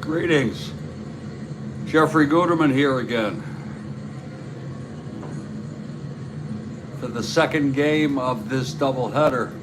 Greetings. Jeffrey Guterman here again for the second game of this doubleheader.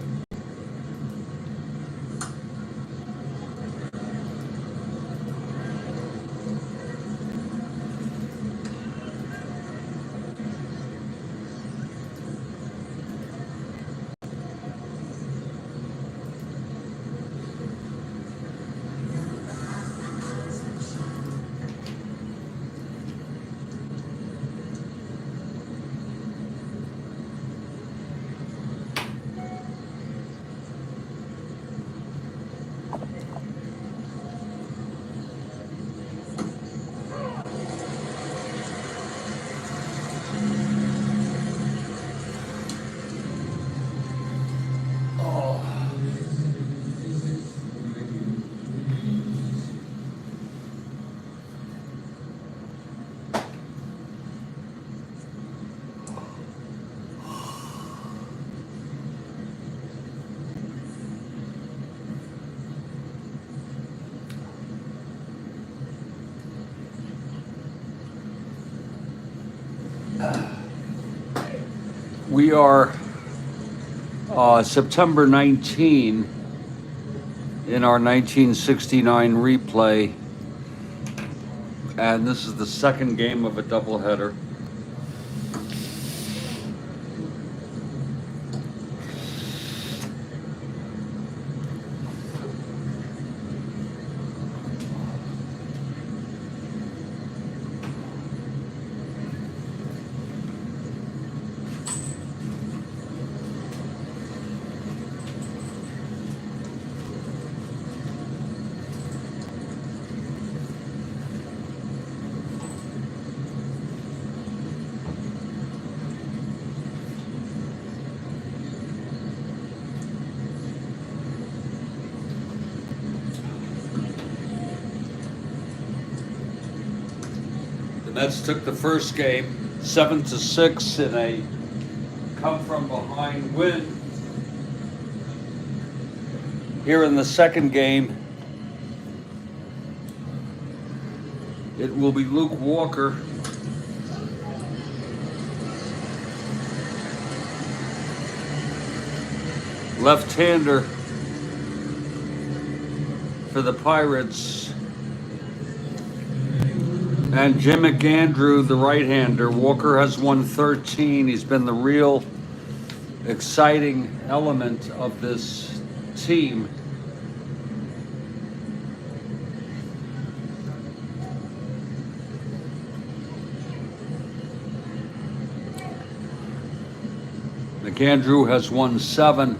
We are September 19 in our 1969 replay, and this is the second game of a doubleheader. The Mets took the first game 7-6 in a come-from-behind win. Here in the second game, it will be Luke Walker left-hander for the Pirates, and Jim McAndrew, the right-hander. Walker has won 13. He's been the real exciting element of this team. McAndrew has won 7.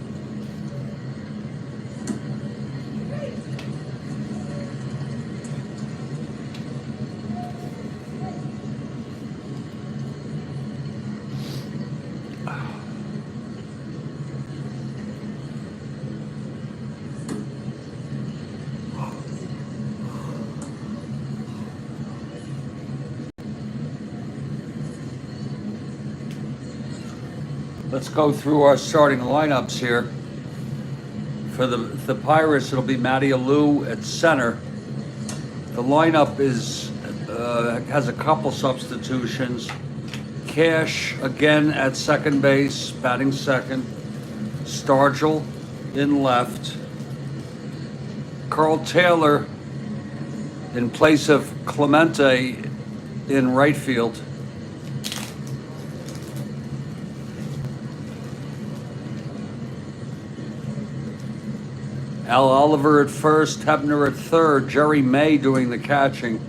Let's go through our starting lineups here. For the Pirates, it'll be Matty Alou at center. The lineup has a couple substitutions. Cash again at second base, batting second. Stargell in left. Karl Taylor in place of Clemente in right field. Al Oliver at first, Hebner at third, Jerry May doing the catching.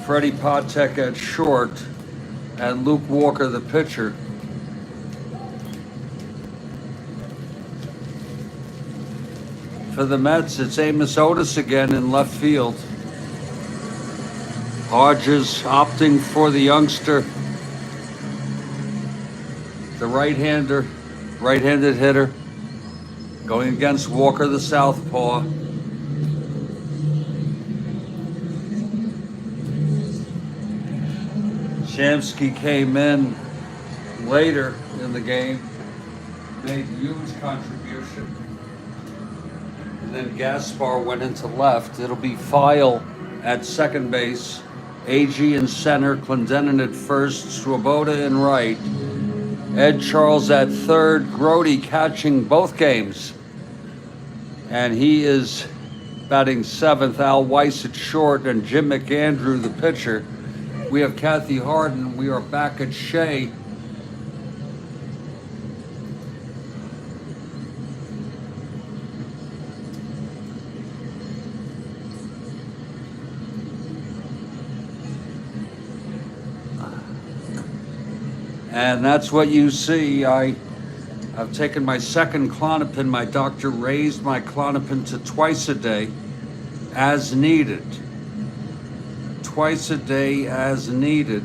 Freddie Patek at short, and Luke Walker the pitcher. For the Mets, it's Amos Otis again in left field. Hodges opting for the youngster, the right-handed hitter, going against Walker the southpaw. Shamsky came in later in the game. made a huge contribution. And then Gaspar went into left. It'll be File at second base, AG in center, Clendenin at first, Swoboda in right, Ed Charles at third, Grody catching both games. And he is batting seventh, Al Weiss at short, and Jim McAndrew, the pitcher. We have Kathy Harden. We are back at Shea. And that's what you see. I've taken my second Klonopin. My doctor raised my Klonopin to twice a day as needed. Twice a day as needed.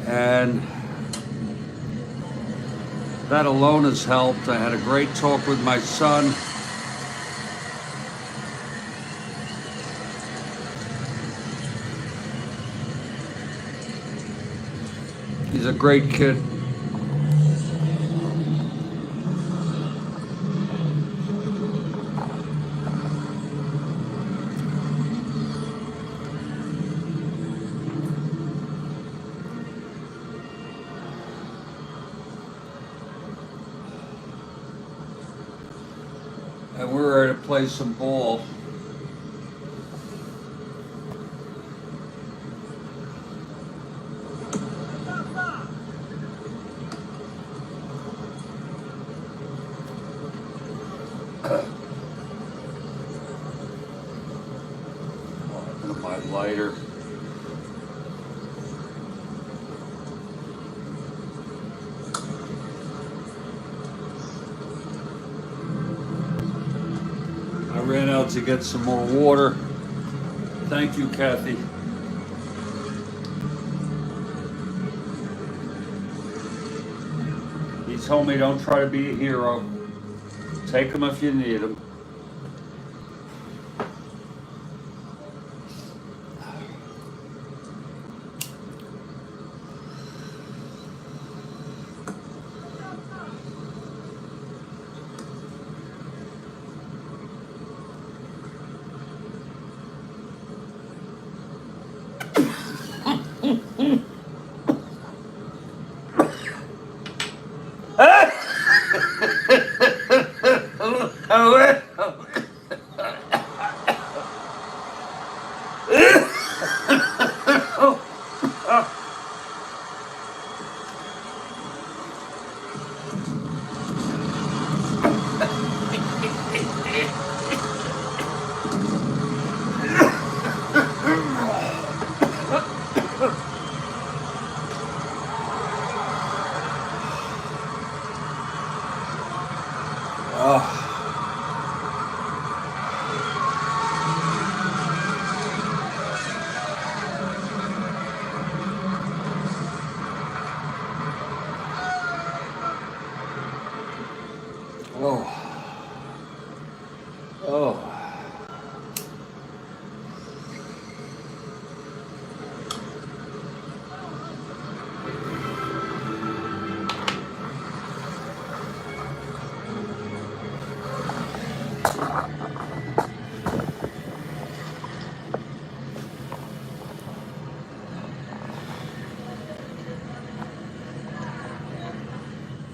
And that alone has helped. I had a great talk with my son. He's a great kid. And we're ready to play some ball. My lighter. I ran out to get some more water. Thank you, Kathy. He told me don't try to be a hero. Take them if you need them.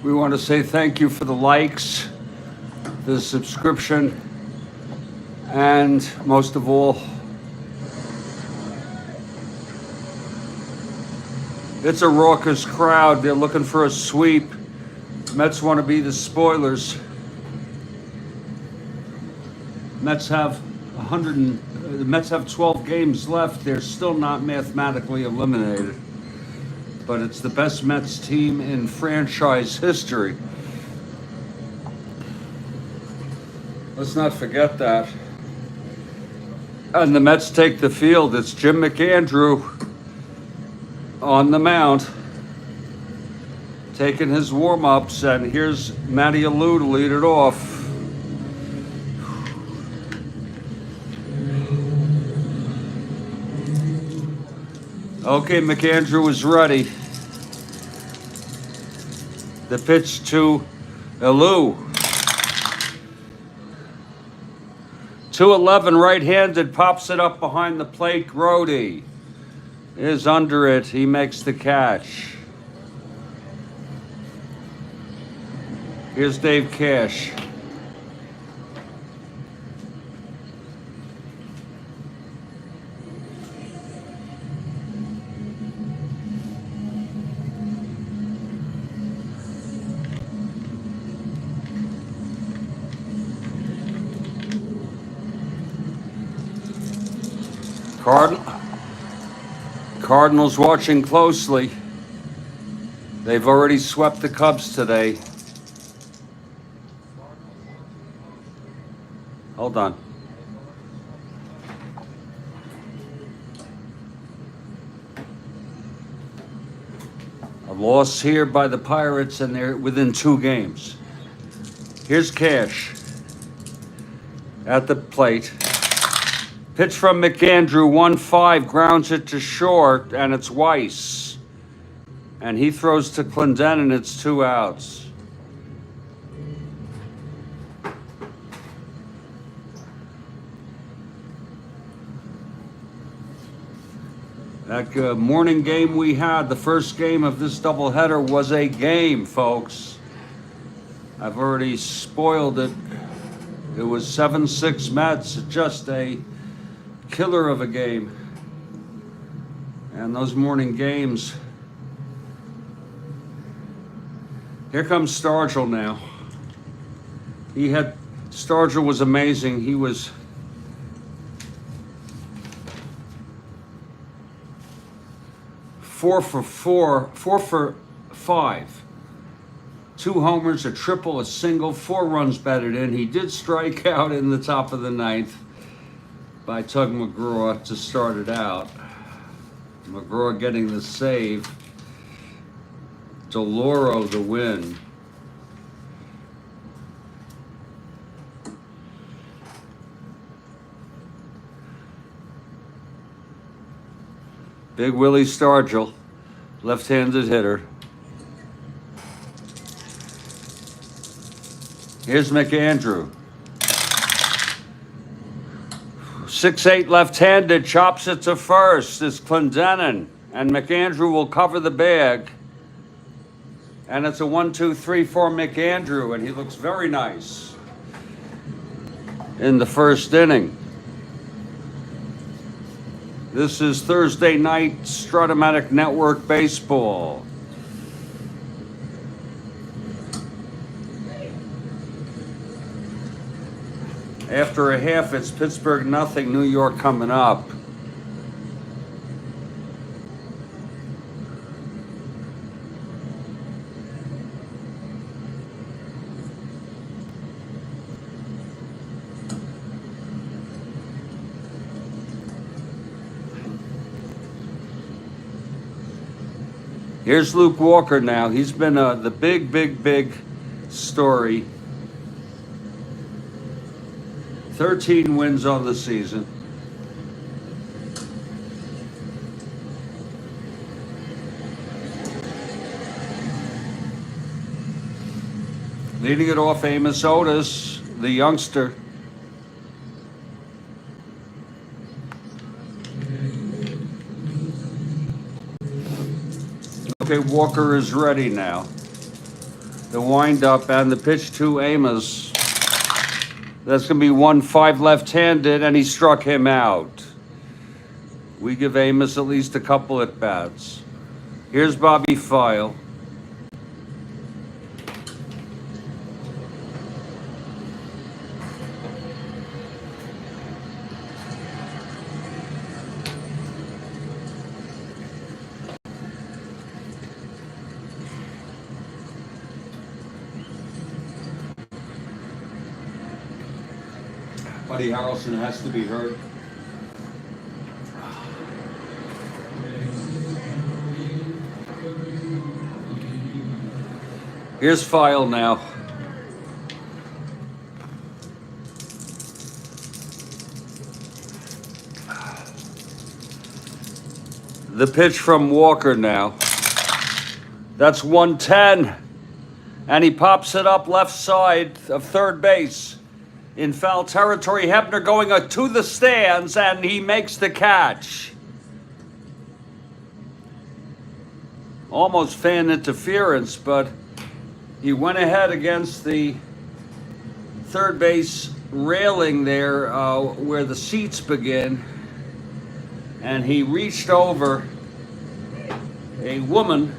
We want to say thank you for the likes, the subscription, and most of all, it's a raucous crowd. They're looking for a sweep. Mets want to be the spoilers. Mets have the Mets have 12 games left. They're still not mathematically eliminated. But it's the best Mets team in franchise history. Let's not forget that. And the Mets take the field. It's Jim McAndrew on the mound, taking his warm-ups, and here's Matty Alou to lead it off. Okay, McAndrew is ready. The pitch to Alou. 211 right-handed, pops it up behind the plate. Grody is under it. He makes the catch. Here's Dave Cash. Cardinals watching closely. They've already swept the Cubs today. Hold on. A loss here by the Pirates, and they're within 2 games. Here's Cash at the plate. Pitch from McAndrew, 1-5, grounds it to short, and it's Weiss. And he throws to Clendenin, it's 2 outs. That morning game we had, the first game of this doubleheader, was a game, folks. I've already spoiled it. It was 7-6 Mets, just a killer of a game. And those morning games. Here comes Stargell now. Stargell was amazing. He was four for 5. 2 homers, a triple, a single, 4 runs batted in. He did strike out in the top of the 9th by Tug McGraw to start it out. McGraw getting the save. DeLauro the win. Big Willie Stargell, left-handed hitter. Here's McAndrew. 6'8", left-handed, chops it to first. It's Clendenin, and McAndrew will cover the bag. And it's a 1-2-3 for McAndrew, and he looks very nice in the first inning. This is Thursday night Strat-O-Matic Network Baseball. After a half, it's Pittsburgh nothing, New York coming up. Here's Luke Walker now. He's been the big story. 13 wins on the season. Leading it off, Amos Otis, the youngster. Okay, Walker is ready now. The windup and the pitch to Amos. That's going to be 1-5 left-handed, and he struck him out. We give Amos at least a couple at bats. Here's Bobby File. Buddy Harrelson has to be hurt. Here's File now. The pitch from Walker now. That's 110. And he pops it up left side of third base in foul territory. Hebner going to the stands, and he makes the catch. Almost fan interference, but he went ahead against the third base railing there where the seats begin, and he reached over a woman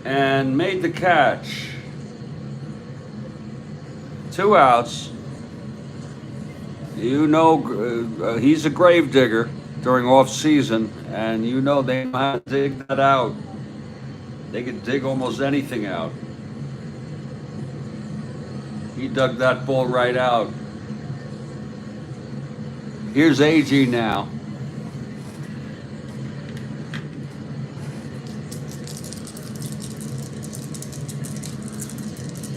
and made the catch. 2 outs. You know, he's a grave digger during off season, and you know they know how to dig that out. They can dig almost anything out. He dug that ball right out. Here's AG now.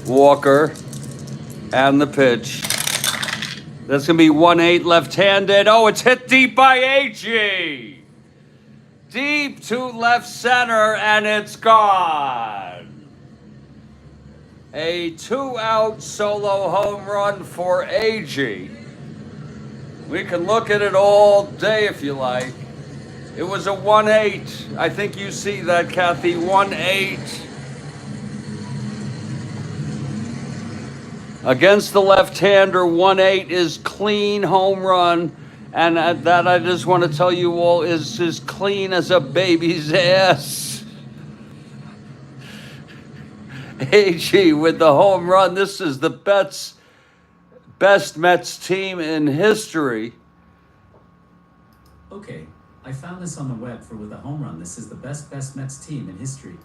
Walker and the pitch. That's going to be 1-8 left-handed. Oh, it's hit deep by AG. Deep to left center, and it's gone. A 2-out solo home run for AG. We can look at it all day if you like. It was a 1-8. I think you see that, Kathy. 1-8. Against the left-hander, 1-8 is clean home run. And that, I just want to tell you all, is as clean as a baby's ass. AG with the home run. This is the best Mets team in history. Okay, I found this on the web for with a home run. This is the best Mets team in history.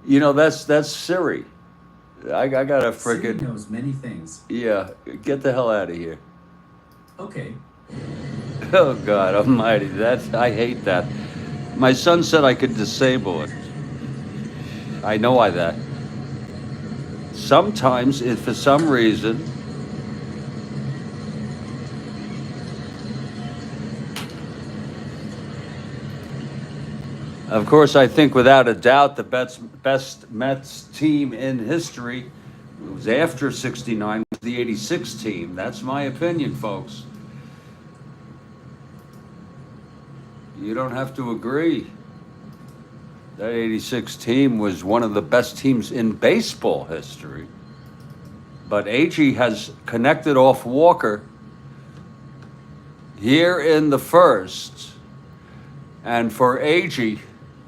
You know, that's Siri. I gotta frickin'... Siri knows many things. Yeah, get the hell out of here. Okay. Oh, God almighty, I hate that. My son said I could disable it. I know why that. Sometimes, if for some reason... Of course, I think without a doubt the best Mets team in history was after '69, the '86 team. That's my opinion, folks. You don't have to agree. That '86 team was one of the best teams in baseball history. But AG has connected off Walker here in the first. And for AG,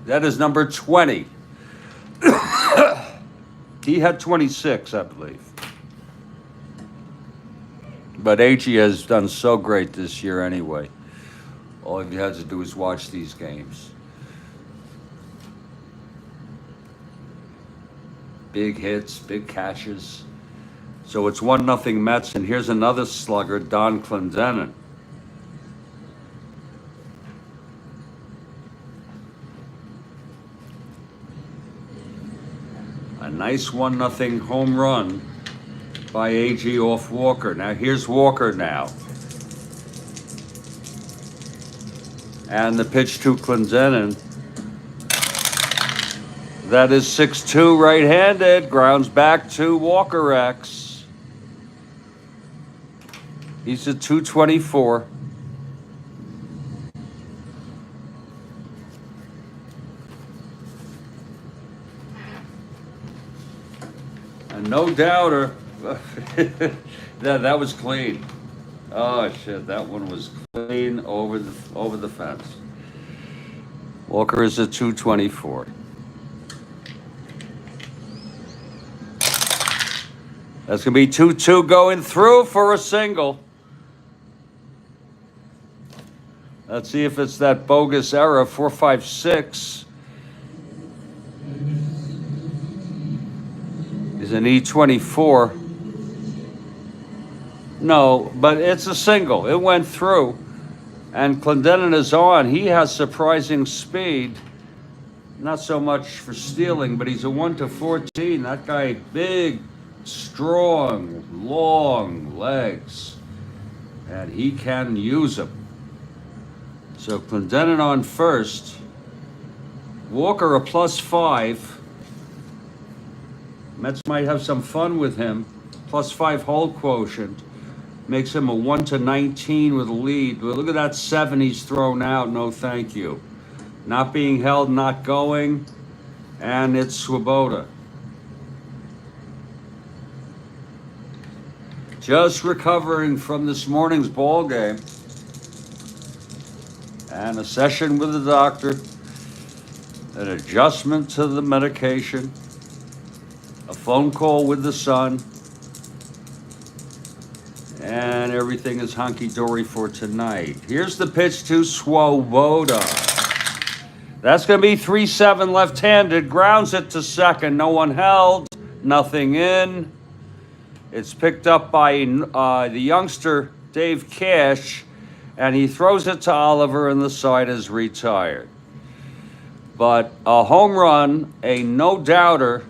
that is number 20. He had 26, I believe. But AG has done so great this year anyway. All you have to do is watch these games. Big hits, big catches. So it's 1-0 Mets, and here's another slugger, Don Clendenin. A nice 1-0 home run by AG off Walker. Now here's Walker now. And the pitch to Clendenin. That is 6-2 right-handed. Grounds back to Walker X. He's at 224. No doubter. That was clean. Oh shit, that one was clean over the fence. Walker is at 224. That's gonna be 2-2 going through for a single. Let's see if it's that bogus error, 456. Is an E24. No, but it's a single. It went through. And Clendenin is on. He has surprising speed. Not so much for stealing, but he's a 1-14. That guy, big, strong, long legs. And he can use them. So Clendenin on first. Walker a +5. Mets might have some fun with him. +5 hold quotient. Makes him a 1-19 with a lead. But look at that 7 he's thrown out. No thank you. Not being held, not going. And it's Swoboda. Just recovering from this morning's ball game. And a session with the doctor. An adjustment to the medication. A phone call with the son. And everything is hunky-dory for tonight. Here's the pitch to Swoboda. That's going to be 3-7 left-handed. Grounds it to second. No one held. Nothing in. It's picked up by the youngster, Dave Cash, and he throws it to Oliver, and the side is retired. But a home run, a no-doubter,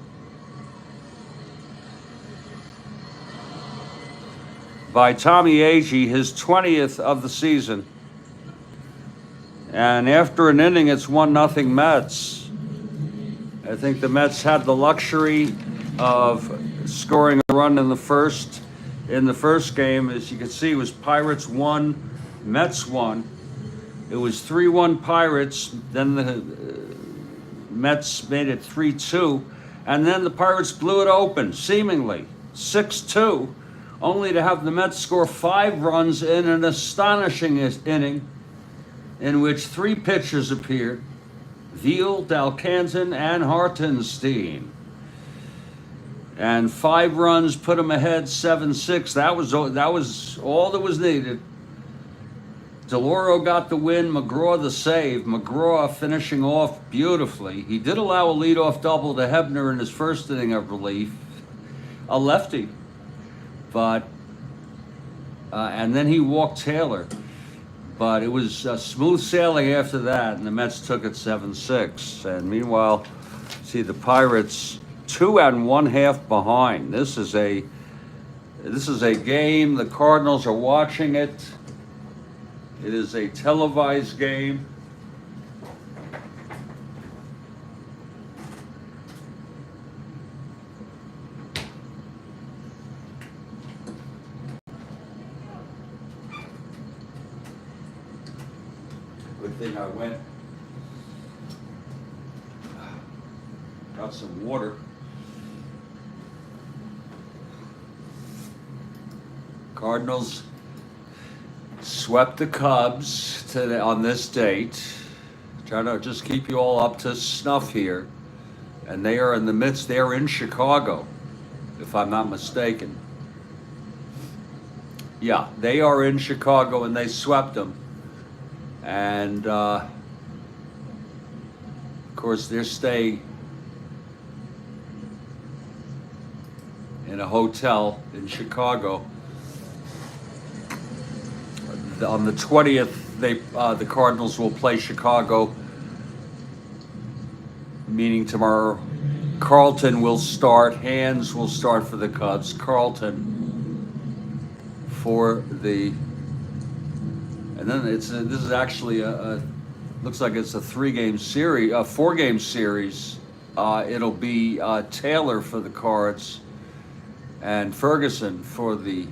by Tommy Agee, his 20th of the season. And after an inning, it's 1-0 Mets. I think the Mets had the luxury of scoring a run in the first game. As you can see, it was Pirates 1, Mets 1. It was 3-1 Pirates. Then the Mets made it 3-2. And then the Pirates blew it open, seemingly 6-2. Only to have the Mets score 5 runs in an astonishing inning in which 3 pitchers appeared: Veal, Dalcanton, and Hartenstein. And 5 runs put them ahead 7-6. That was all that was needed. DeLauro got the win, McGraw the save. McGraw finishing off beautifully. He did allow a leadoff double to Hebner in his first inning of relief, a lefty. But and then he walked Taylor, but it was smooth sailing after that, and the Mets took it 7-6. And meanwhile, see the Pirates 2 1/2 behind. This is a game. The Cardinals are watching it. It is a televised game. Good thing I went, got some water. Cardinals swept the Cubs on this date. Trying to just keep you all up to snuff here. And they are in the midst, they're in Chicago, if I'm not mistaken. Yeah, they are in Chicago and they swept them. And of course, they're staying in a hotel in Chicago. On the 20th, the Cardinals will play Chicago, meaning tomorrow. Carlton will start. Hands will start for the Cubs. Carlton for the. And then this is actually looks like it's a 3-game series, a 4-game series. It'll be Taylor for the Cards and Ferguson for the.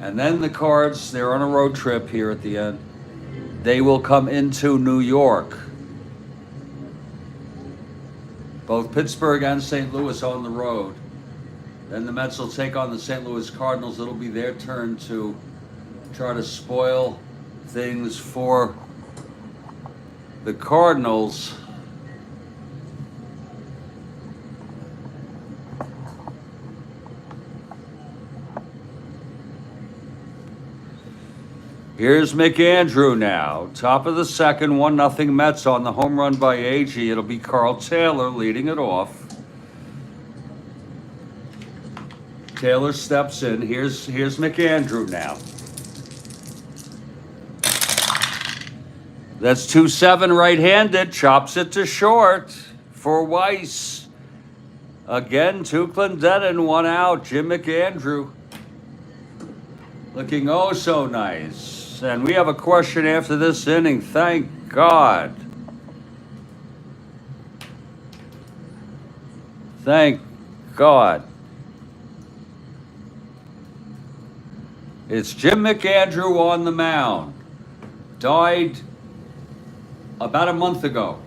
And then the Cards, they're on a road trip here at the end. They will come into New York. Both Pittsburgh and St. Louis on the road. Then the Mets will take on the St. Louis Cardinals. It'll be their turn to try to spoil things for the Cardinals. Here's McAndrew now. Top of the second, 1-0 Mets on the home run by Agee. It'll be Karl Taylor leading it off. Taylor steps in. Here's McAndrew now. That's 2-7 right-handed. Chops it to short for Weiss. Again, 2 Clendenin, 1 out. Jim McAndrew looking oh so nice. And we have a question after this inning. Thank God. Thank God. It's Jim McAndrew on the mound. Died about a month ago.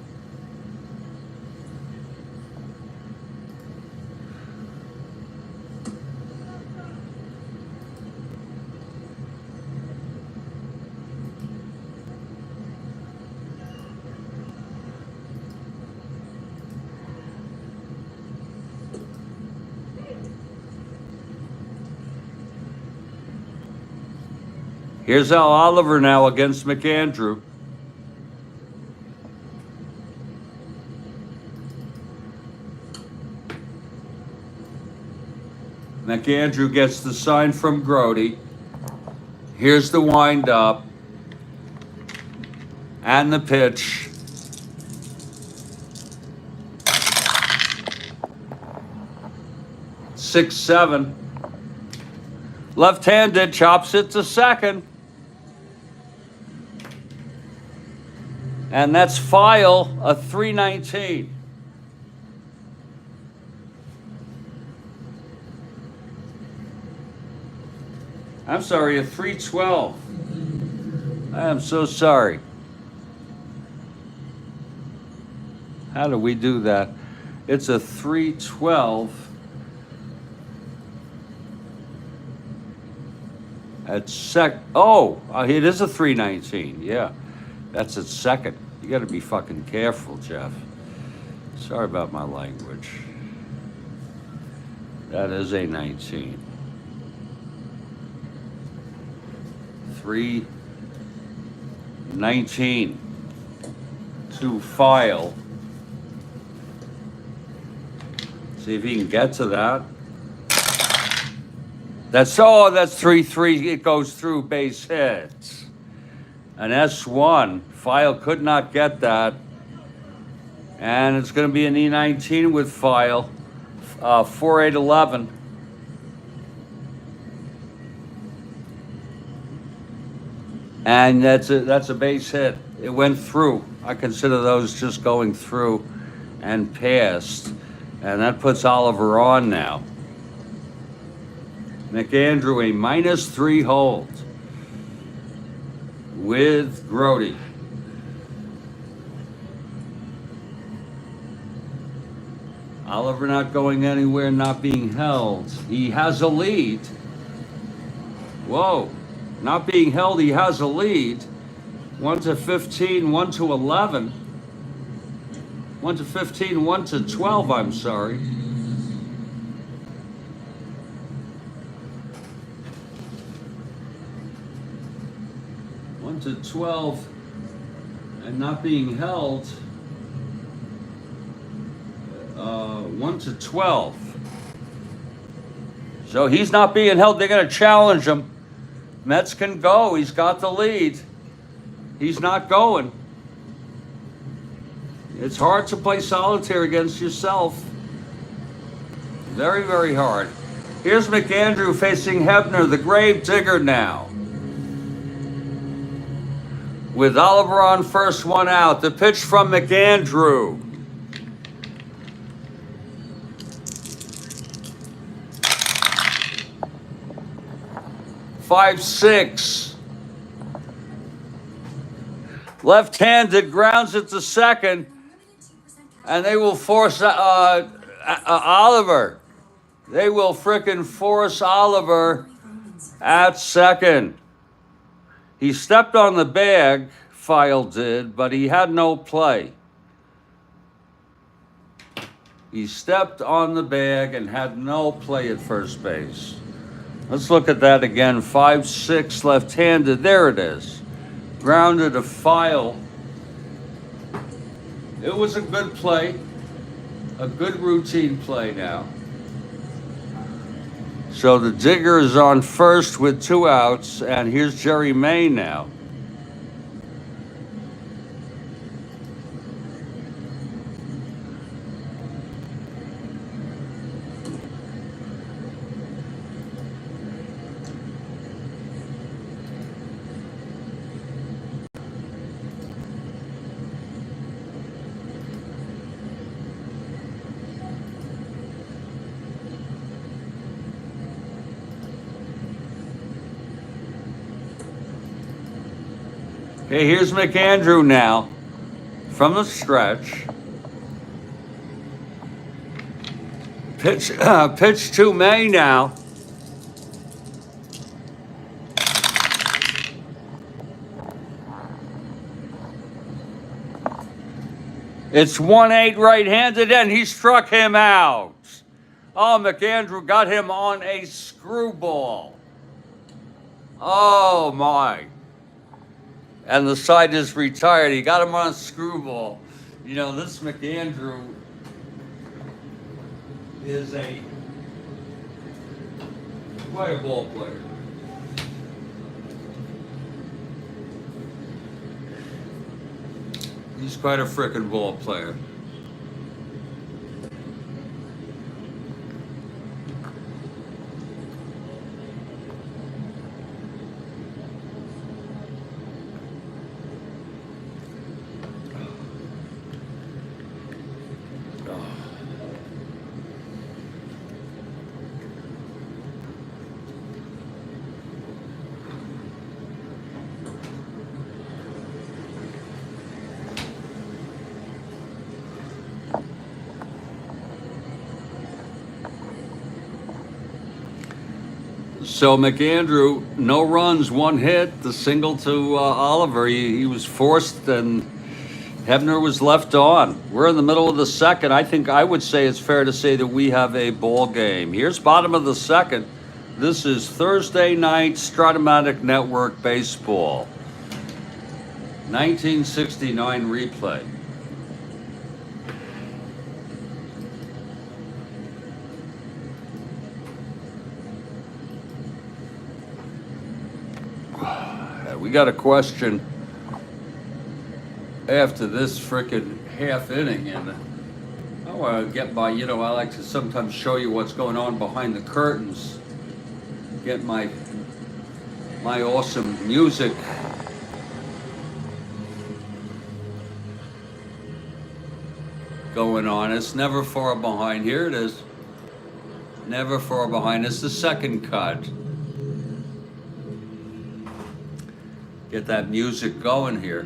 Here's Al Oliver now against McAndrew. McAndrew gets the sign from Grody. Here's the windup and the pitch. Six, 7. Left-handed, chops it to second. And that's File, a 319. I'm sorry, a 312. I am so sorry. How do we do that? It's a 312. At it is a 319. Yeah, that's at second. You got to be fucking careful, Jeff. Sorry about my language. That is a 19. 319 to File. See if he can get to that. That's 3-3. It goes through, base hits. An S1. File could not get that. And it's going to be an E19 with File. 4-8-11. And that's a base hit. It went through. I consider those just going through and past. And that puts Oliver on now. McAndrew, a -3 hold with Grody. Oliver not going anywhere, not being held. He has a lead. Whoa, not being held, he has a lead. 1-15, 1-11. 1-15, 1-12, I'm sorry. To 12 and not being held. 1-12. So he's not being held. They're going to challenge him. Mets can go. He's got the lead. He's not going. It's hard to play solitaire against yourself. Very, very hard. Here's McAndrew facing Hebner, the grave digger now. With Oliver on first, 1 out. The pitch from McAndrew. Five, 6. Left-handed, grounds it to second. And they will force Oliver. They will frickin' force Oliver at second. He stepped on the bag, File did, but he had no play. He stepped on the bag and had no play at first base. Let's look at that again. 5-6 left-handed. There it is. Grounded to File. It was a good play. A good routine play now. So the digger is on first with 2 outs, and here's Jerry May now. Okay, here's McAndrew now from the stretch. Pitch to May now. It's 1-8 right-handed, and he struck him out. Oh, McAndrew got him on a screwball. Oh, my. And the side is retired. He got him on a screwball. You know, this McAndrew is quite a ball player. He's quite a frickin' ball player. So McAndrew, no runs, one hit, the single to Oliver. He was forced, and Hebner was left on. We're in the middle of the second. I would say it's fair to say that we have a ball game. Here's bottom of the second. This is Thursday night Strat-O-Matic Network Baseball. 1969 replay. We got a question after this frickin' half inning, and I want to get my, I like to sometimes show you what's going on behind the curtains. Get my awesome music. Going on. It's never far behind. Here it is. Never far behind. It's the second cut. Get that music going here.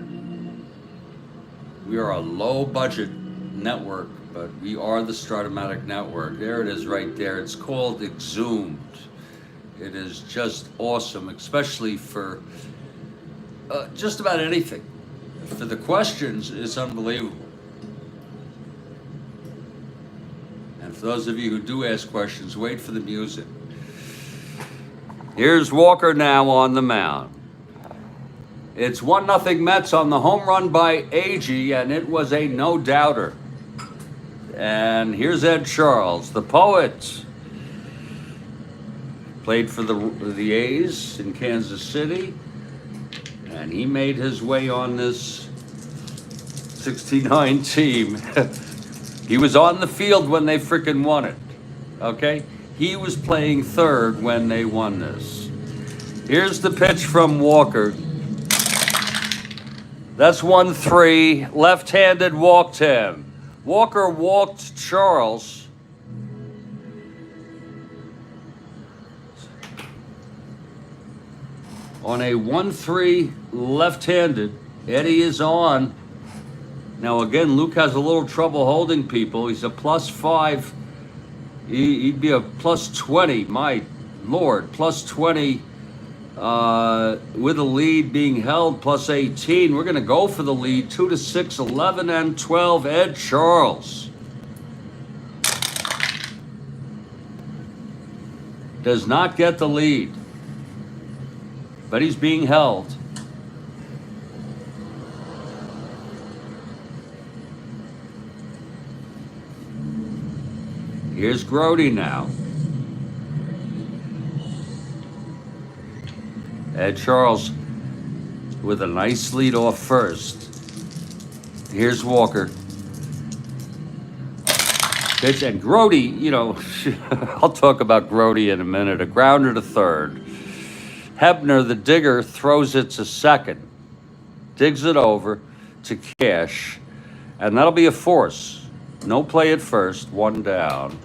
We are a low budget network, but we are the Strat-O-Matic Network. There it is right there. It's called Exhumed. It is just awesome, especially for just about anything. For the questions, it's unbelievable. And for those of you who do ask questions, wait for the music. Here's Walker now on the mound. It's 1-0 Mets on the home run by Agee, and it was a no-doubter. And here's Ed Charles, the poet. Played for the A's in Kansas City, and he made his way on this 69 team. He was on the field when they frickin' won it, okay? He was playing third when they won this. Here's the pitch from Walker. That's 1-3, left-handed, walked him. Walker walked Charles. On a 1-3 left-handed, Eddie is on. Now again, Luke has a little trouble holding people. He's a +5. He'd be a +20, my Lord, +20. With a lead being held, +18. We're going to go for the lead. 2-6, 11 and 12. Ed Charles does not get the lead, but he's being held. Here's Grody now. Ed Charles with a nice lead off first. Here's Walker. Pitch, and Grody, I'll talk about Grody in a minute. A grounder to third. Hebner, the digger, throws it to second. Digs it over to Cash. And that'll be a force. No play at first. One down.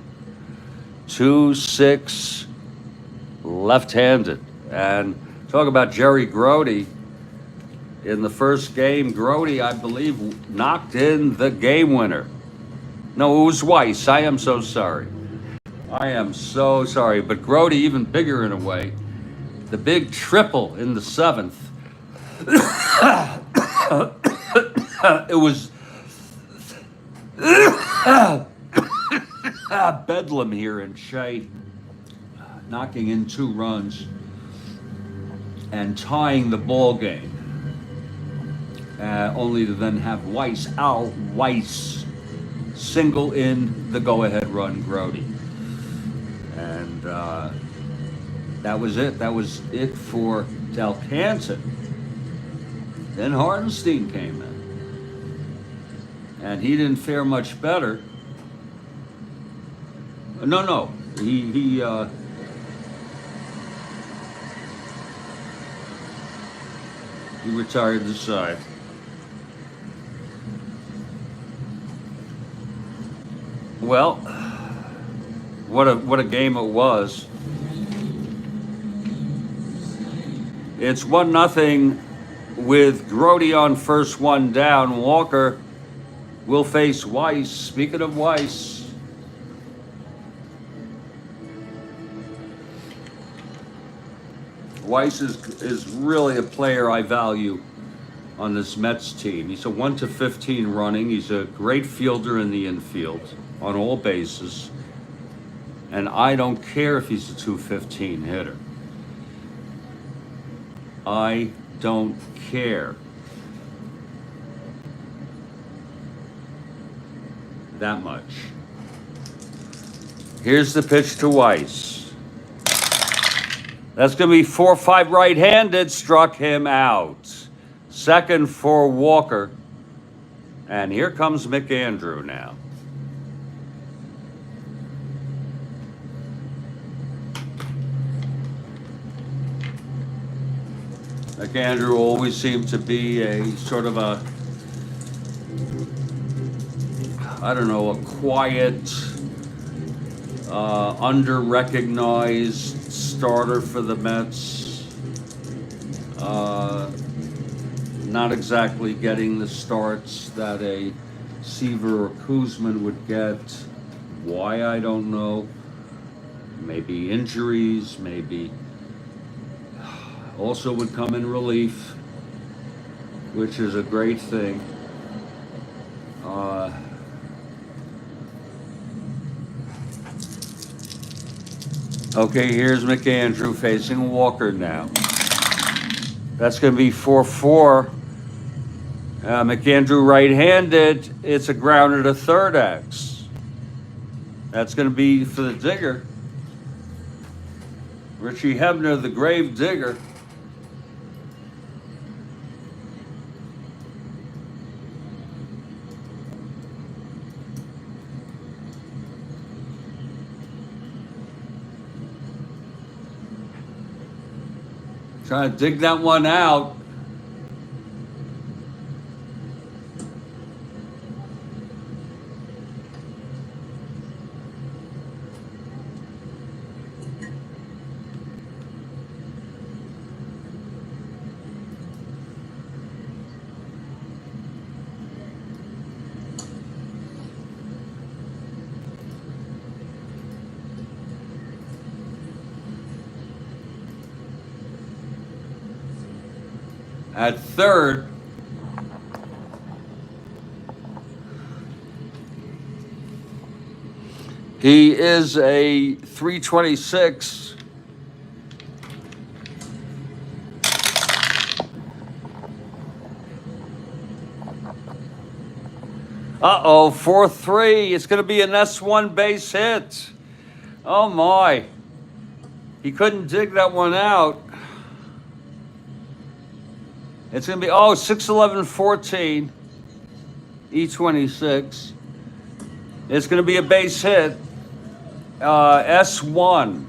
2-6 left-handed. And talk about Jerry Grody. in the first game, Grody, I believe, knocked in the game winner. No, it was Weiss. I am so sorry. I am so sorry. But Grody, even bigger in a way, the big triple in the 7th. It was bedlam here in Shea, knocking in 2 runs and tying the ball game. Only to then have Weiss single in the go-ahead run, Grody. And that was it. That was it for Del Canton. Then Hardenstein came in. And he didn't fare much better. No. He retired the side. Well, what a game it was. It's 1-0 with Grody on first, 1 down. Walker will face Weiss. Speaking of Weiss, Weiss is really a player I value on this Mets team. He's a 1-15 running. He's a great fielder in the infield on all bases. And I don't care if he's a 215 hitter. I don't care that much. Here's the pitch to Weiss. That's going to be 4-5 right-handed. Struck him out. Second for Walker. And here comes McAndrew now. McAndrew always seemed to be a sort of a, I don't know, a quiet, under-recognized starter for the Mets. Not exactly getting the starts that a Seaver or Kuzman would get. Why, I don't know. Maybe injuries, maybe. Also would come in relief, which is a great thing. Okay, here's McAndrew facing Walker now. That's going to be 4-4. McAndrew right-handed. It's a grounder to third X. That's going to be for the digger. Richie Hebner, the grave digger. Trying to dig that one out. At third, he is a 326. Uh-oh, 4-3. It's going to be an S1 base hit. Oh, my. He couldn't dig that one out. It's going to be, 6-11-14, E26. It's going to be a base hit, S1.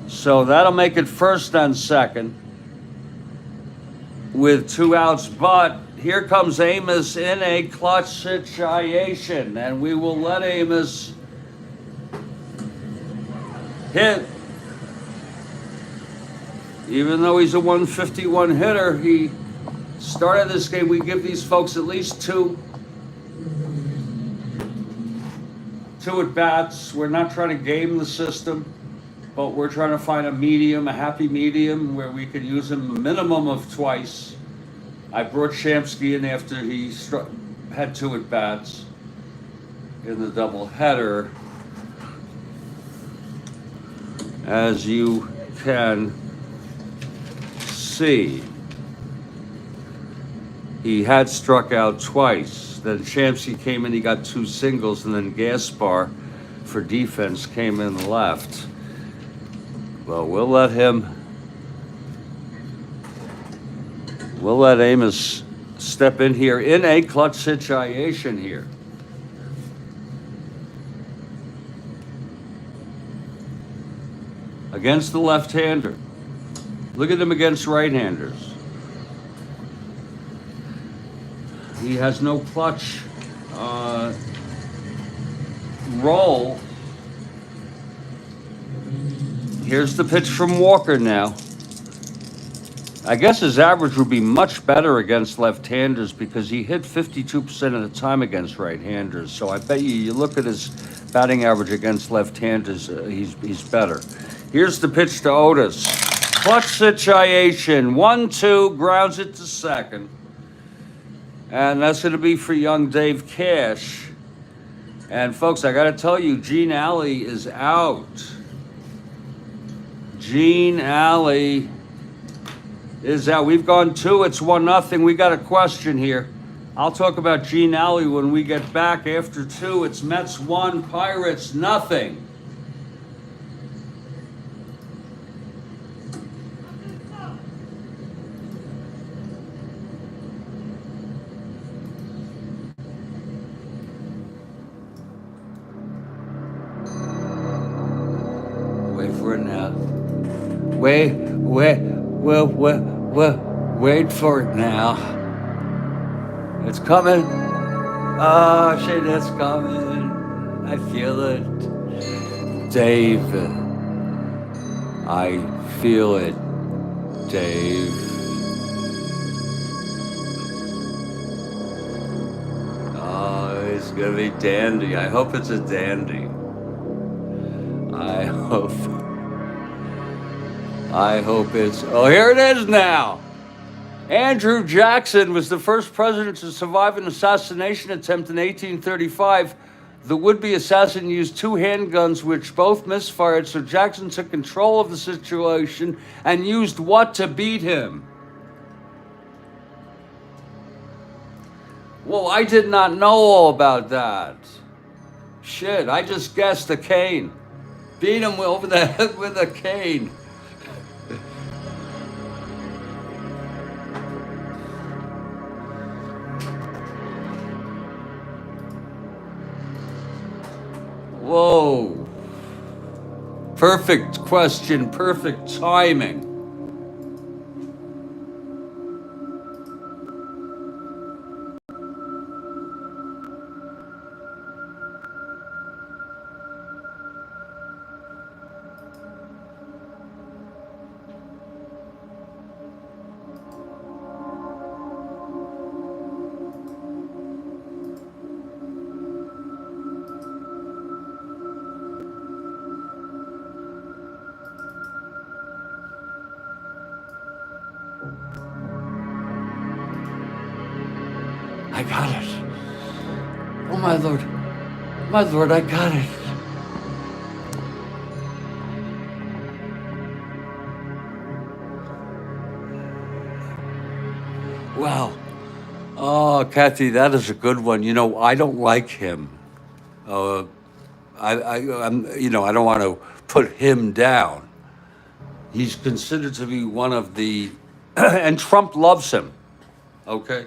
So that'll make it first and second with 2 outs. But here comes Amos in a clutch situation, and we will let Amos hit. Even though he's a 151 hitter, he started this game. We give these folks at least two at bats. We're not trying to game the system, but we're trying to find a medium, a happy medium, where we could use him a minimum of twice. I brought Shamsky in after he had two at bats in the doubleheader. As you can see, he had struck out twice. Then Shamsky came in, he got two singles, and then Gaspar for defense came in left. Well, we'll let Amos step in here in a clutch situation here. Against the left-hander. Look at him against right-handers. He has no clutch roll. Here's the pitch from Walker now. I guess his average would be much better against left-handers because he hit 52% of the time against right-handers. So I bet you look at his batting average against left-handers, he's better. Here's the pitch to Otis. Clutch situation. 1-2, grounds it to second. And that's going to be for young Dave Cash. And folks, I got to tell you, Gene Alley is out. Gene Alley is out. We've gone 2, it's 1-0. We got a question here. I'll talk about Gene Alley when we get back. After 2, it's Mets 1, Pirates nothing. Wait for it now. Wait for it now. It's coming. Oh, shit, it's coming. I feel it. Dave. I feel it, Dave. Oh, it's gonna be dandy. I hope it's a dandy. I hope it's... Oh, here it is now. Andrew Jackson was the first president to survive an assassination attempt in 1835. The would-be assassin used 2 handguns, which both misfired, so Jackson took control of the situation and used what to beat him? Well, I did not know all about that. Shit, I just guessed a cane. Beat him over the head with a cane. Whoa. Perfect question, perfect timing. I got it. Oh, my Lord. My Lord, I got it. Wow. Oh, Kathy, that is a good one. You know, I don't like him. I'm, I don't want to put him down. He's considered to be one of the, and Trump loves him. Okay.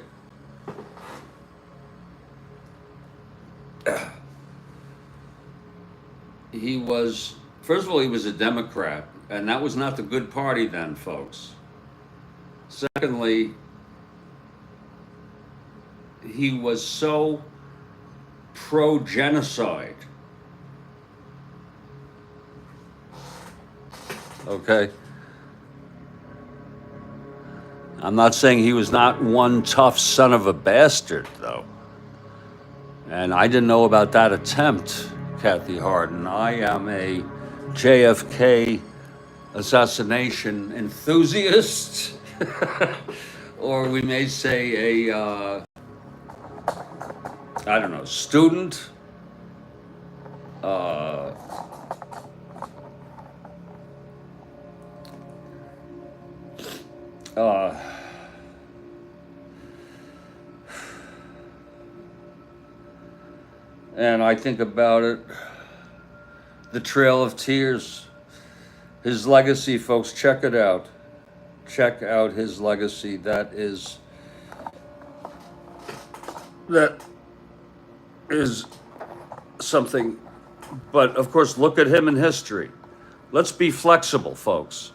He was, first of all, he was a Democrat, and that was not the good party then, folks. Secondly, he was so pro-genocide. Okay. I'm not saying he was not one tough son of a bastard, though. And I didn't know about that attempt, Kathy Harden. I am a JFK assassination enthusiast, or we may say a, I don't know, student. Uh, uh, and I think about it, the Trail of Tears, his legacy, folks, check it out. Check out his legacy. That is something. But of course, look at him in history. Let's be flexible, folks.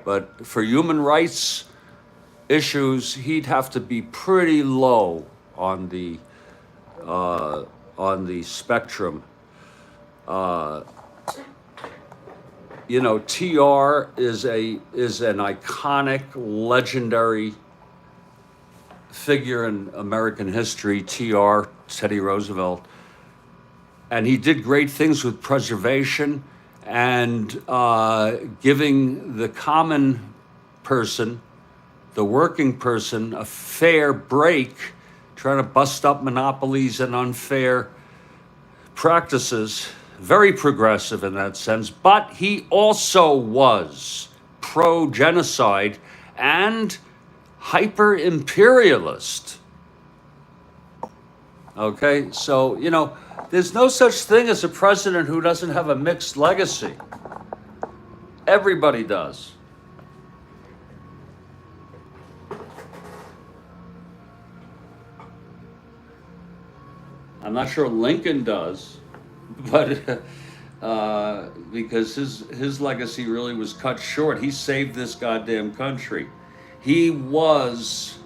But for human rights issues, he'd have to be pretty low on the spectrum. You know, TR is an iconic, legendary figure in American history. TR, Teddy Roosevelt, and he did great things with preservation and giving the common person, the working person, a fair break, trying to bust up monopolies and unfair practices. Very progressive in that sense, but he also was pro-genocide and hyper-imperialist. Okay, so, you know, there's no such thing as a president who doesn't have a mixed legacy. Everybody does. I'm not sure Lincoln does, but because his legacy really was cut short. He saved this goddamn country. He was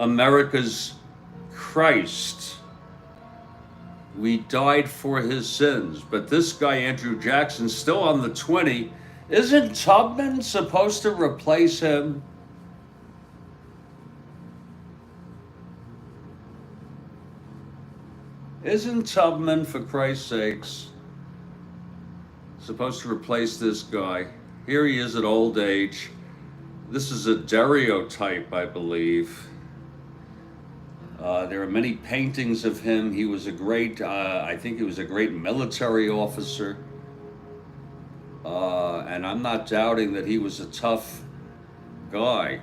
America's Christ. We died for his sins. But this guy, Andrew Jackson, still on the 20. Isn't Tubman supposed to replace him? Isn't Tubman, for Christ's sakes, supposed to replace this guy? Here he is at old age. This is a daguerreotype, I believe. There are many paintings of him. He was a great, I think he was a great military officer. And I'm not doubting that he was a tough guy.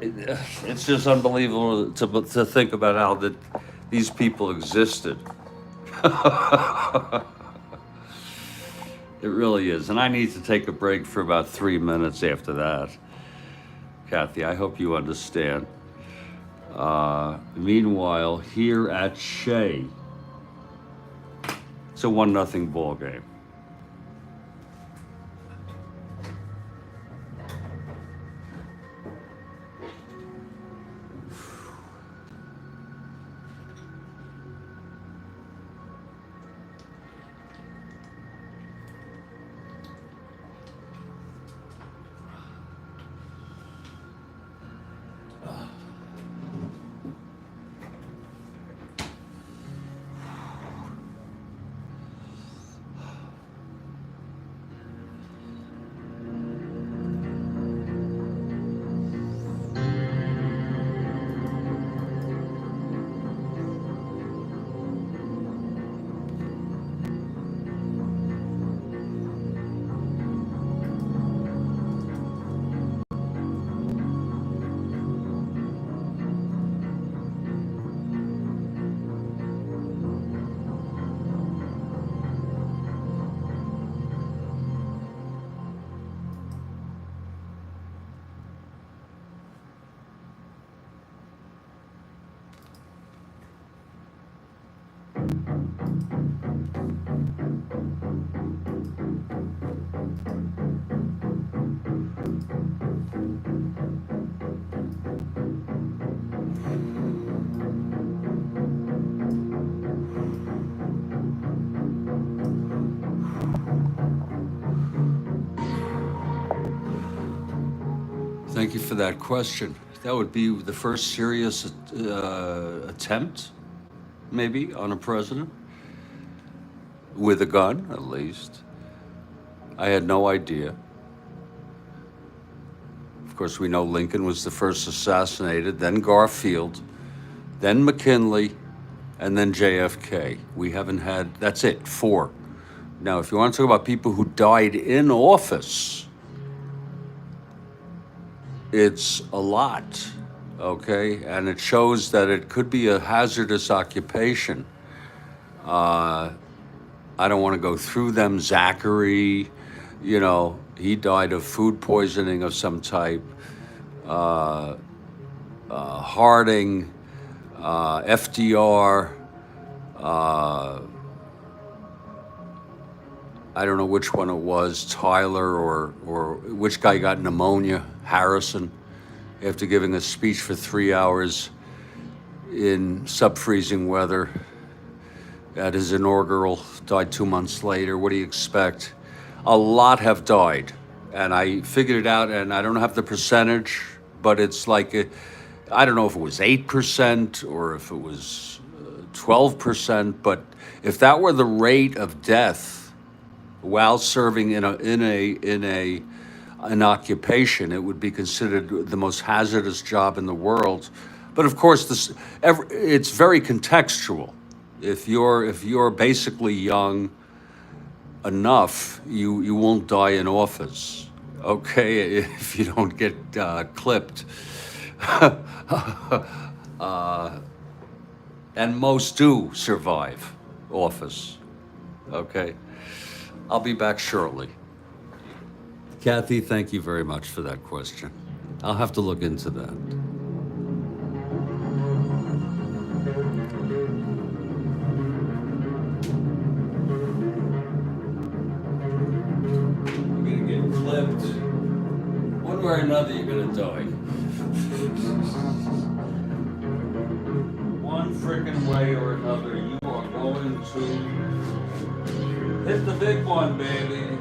It's just unbelievable to think about how these people existed. It really is. And I need to take a break for about 3 minutes after that. Kathy, I hope you understand. Meanwhile, here at Shea, it's a 1-0 ball game. thank you for that question. That would be the first serious attempt, maybe, on a president with a gun, at least. I had no idea. Of course, we know Lincoln was the first assassinated, then Garfield, then McKinley, and then JFK. We haven't had, that's it, 4. Now, if you want to talk about people who died in office, it's a lot, okay? And it shows that it could be a hazardous occupation. I don't want to go through them. Zachary, you know, he died of food poisoning of some type. Harding, FDR, I don't know which one it was, Tyler or which guy got pneumonia, Harrison, after giving a speech for 3 hours in sub-freezing weather at his inaugural, died 2 months later. What do you expect? A lot have died, and I figured it out, and I don't have the percentage, but it's like, I don't know if it was 8% or if it was 12%, but if that were the rate of death while serving in an occupation, it would be considered the most hazardous job in the world. But of course, it's very contextual. If you're basically young enough, you won't die in office, okay? If you don't get clipped, and most do survive office, okay? I'll be back shortly. Kathy, thank you very much for that question. I'll have to look into that. You're gonna get clipped. One way or another, you're gonna die. One frickin' way or another, you are going to hit the big one, baby.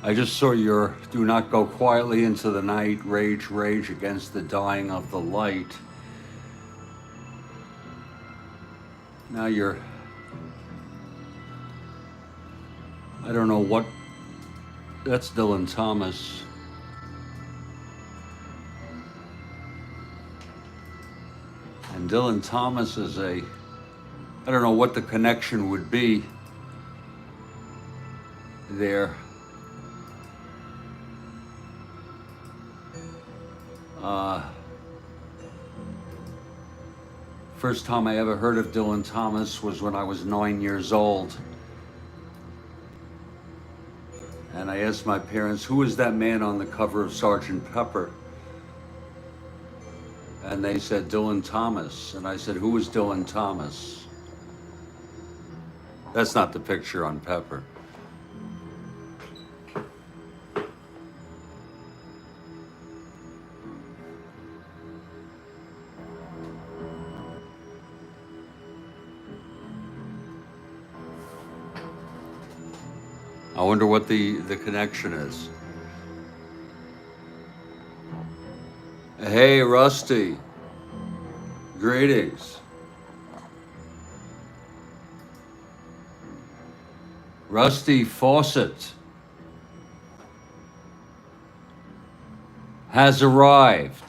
I just saw your do not go quietly into the night, rage, rage against the dying of the light. Now you're, I don't know what, that's Dylan Thomas. And Dylan Thomas is I don't know what the connection would be there. First time I ever heard of Dylan Thomas was when I was 9 years old. And I asked my parents, who is that man on the cover of Sgt. Pepper? And they said, Dylan Thomas. And I said, who is Dylan Thomas? That's not the picture on Pepper. I wonder what the connection is. Hey, Rusty. Greetings. Rusty Fawcett has arrived.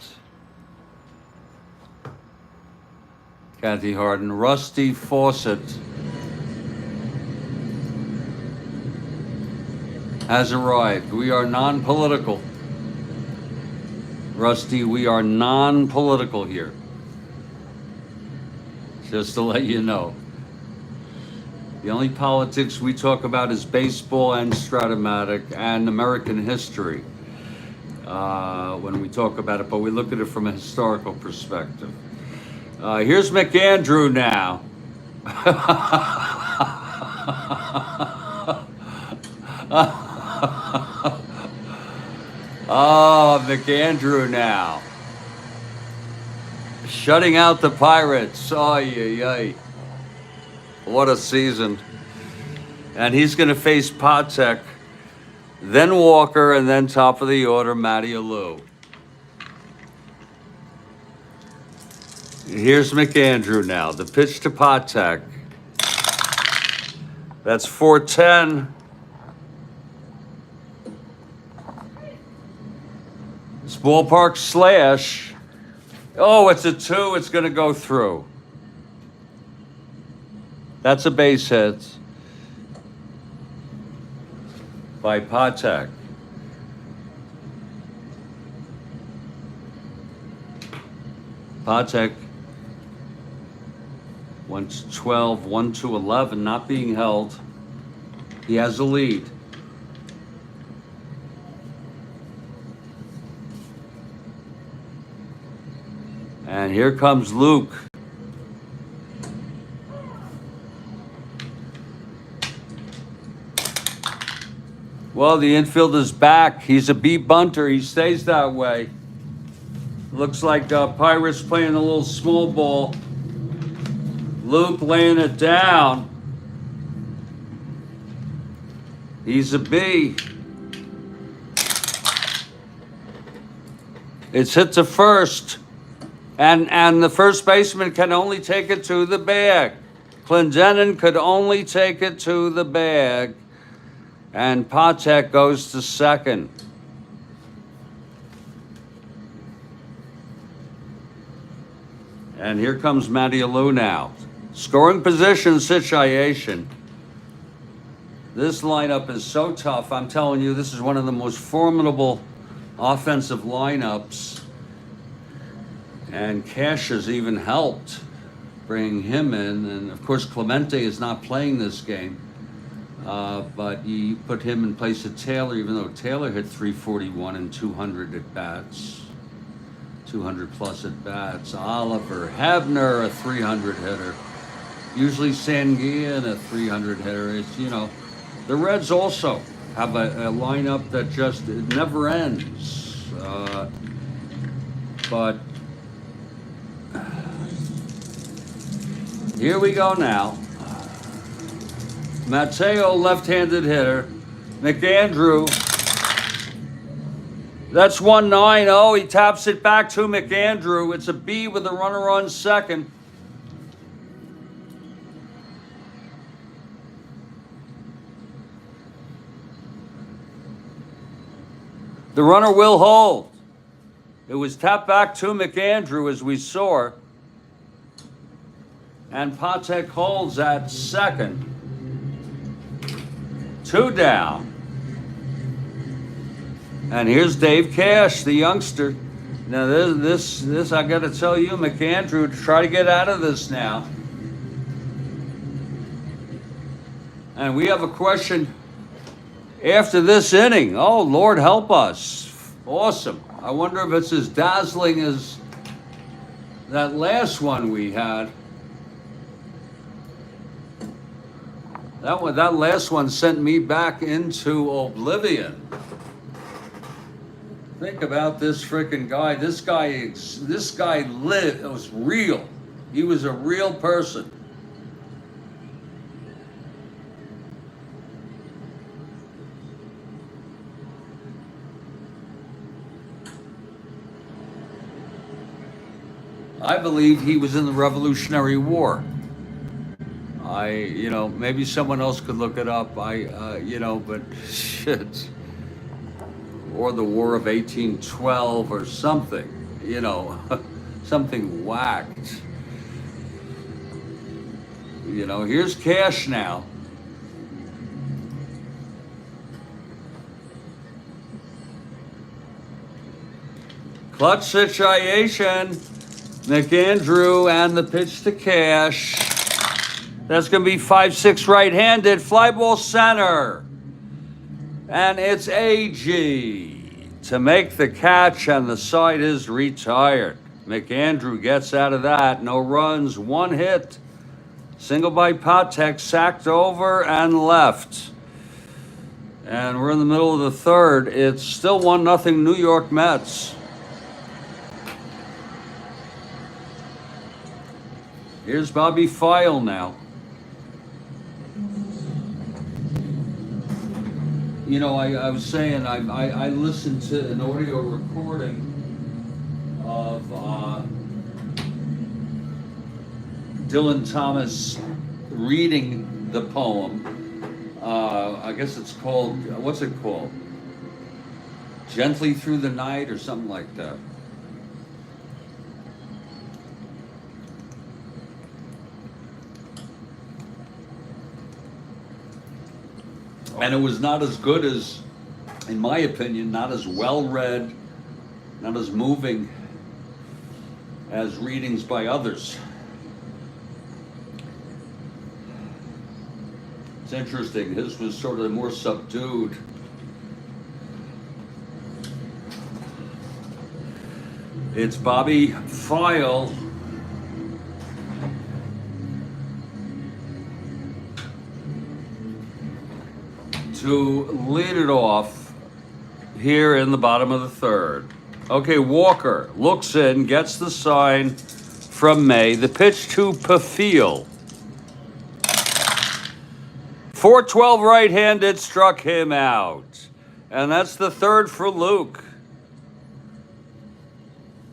Kathy Harden, Rusty Fawcett has arrived. We are non-political. Rusty, we are non-political here. Just to let you know. The only politics we talk about is baseball and Strat-O-Matic and American history when we talk about it, but we look at it from a historical perspective. Here's McAndrew now. Oh, McAndrew now. Shutting out the Pirates. Ay, ay, ay. What a season. And he's going to face Patek, then Walker, and then top of the order, Matty Alou. Here's McAndrew now. The pitch to Patek. That's 410. This ballpark slash. Oh, it's a 2. It's going to go through. That's a base hit by Patek. Patek went to 12, 1 to 11, not being held. He has a lead. And here comes Luke. Well, the infielder's back. He's a B bunter. He stays that way. Looks like Pirates playing a little small ball. Luke laying it down. He's a B. It's hit to first. And the first baseman can only take it to the bag. Clendenin could only take it to the bag. And Patek goes to second. And here comes Matty Alou now. Scoring position situation. This lineup is so tough. I'm telling you, this is one of the most formidable offensive lineups. And Cash has even helped bring him in. And of course, Clemente is not playing this game. But he put him in place of Taylor, even though Taylor hit 341 and 200 at bats. 200 plus at bats. Oliver Hebner, a 300 hitter. Usually Sanguillen, a 300 hitter. It's, you know, the Reds also have a lineup that just it never ends. But here we go now. Mateo, left-handed hitter. McAndrew, That's 1-9. Oh, he taps it back to McAndrew. It's a B with a runner on second. The runner will hold. It was tapped back to McAndrew, as we saw. And Patek holds at second. 2 down. And here's Dave Cash, the youngster. Now this I got to tell you, McAndrew, to try to get out of this now. And we have a question after this inning. Oh, Lord help us. Awesome. I wonder if it's as dazzling as that last one we had. That last one sent me back into oblivion. Think about this freaking guy. This guy lived. It was real. He was a real person. I believe he was in the Revolutionary War. Maybe someone else could look it up. But shit. Or the War of 1812 or something, something whacked. Here's Cash now. Clutch situation. McAndrew and the pitch to Cash. That's going to be 5-6 right-handed. Fly ball center. And it's AG to make the catch, and the side is retired. McAndrew gets out of that. No runs, 1 hit. Single by Patek, sacked over and left. And we're in the middle of the third. It's still 1-0 New York Mets. Here's Bobby File now. I was saying I listened to an audio recording of Dylan Thomas reading the poem. I guess it's called, what's it called? Gently Through the Night or something like that. And it was not as good as, in my opinion, not as well read, not as moving as readings by others. It's interesting. His was sort of more subdued. It's Bobby File. To lead it off here in the bottom of the third. Okay, Walker looks in, gets the sign from May. The pitch to Pafil. 4-12 right-handed, struck him out. And that's the third for Luke.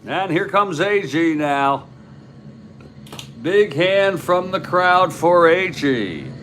And here comes AG now. Big hand from the crowd for AG.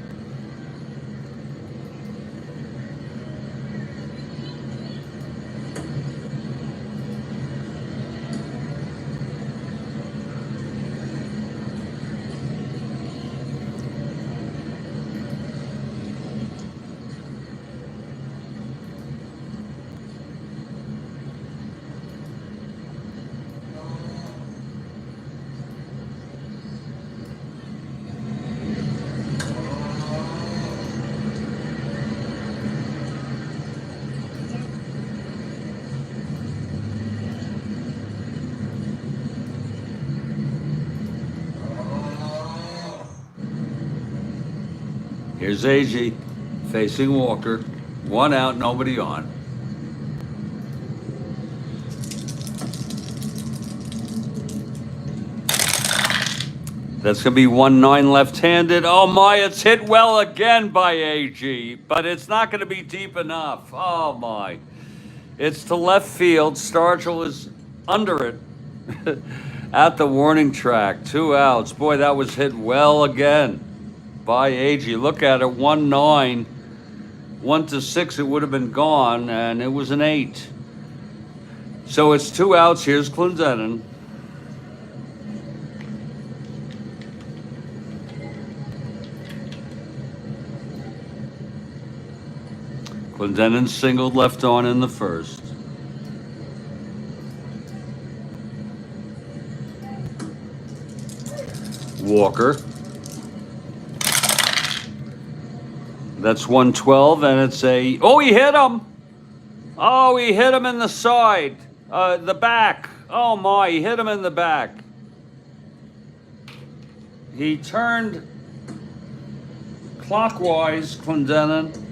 Here's AG facing Walker. 1 out, nobody on. That's going to be 1-9 left-handed. Oh my, it's hit well again by AG, but it's not going to be deep enough. Oh my. It's to left field. Stargell is under it at the warning track. 2 outs. Boy, that was hit well again by Agee. Look at it, 1-9. 1-6, it would have been gone, and it was an 8. So it's 2 outs. Here's Clendenin. Clendenin singled left on in the first. Walker. That's 112, and it's a... Oh, he hit him! Oh, he hit him in the side. The back. Oh, my, he hit him in the back. He turned clockwise, Clendenin,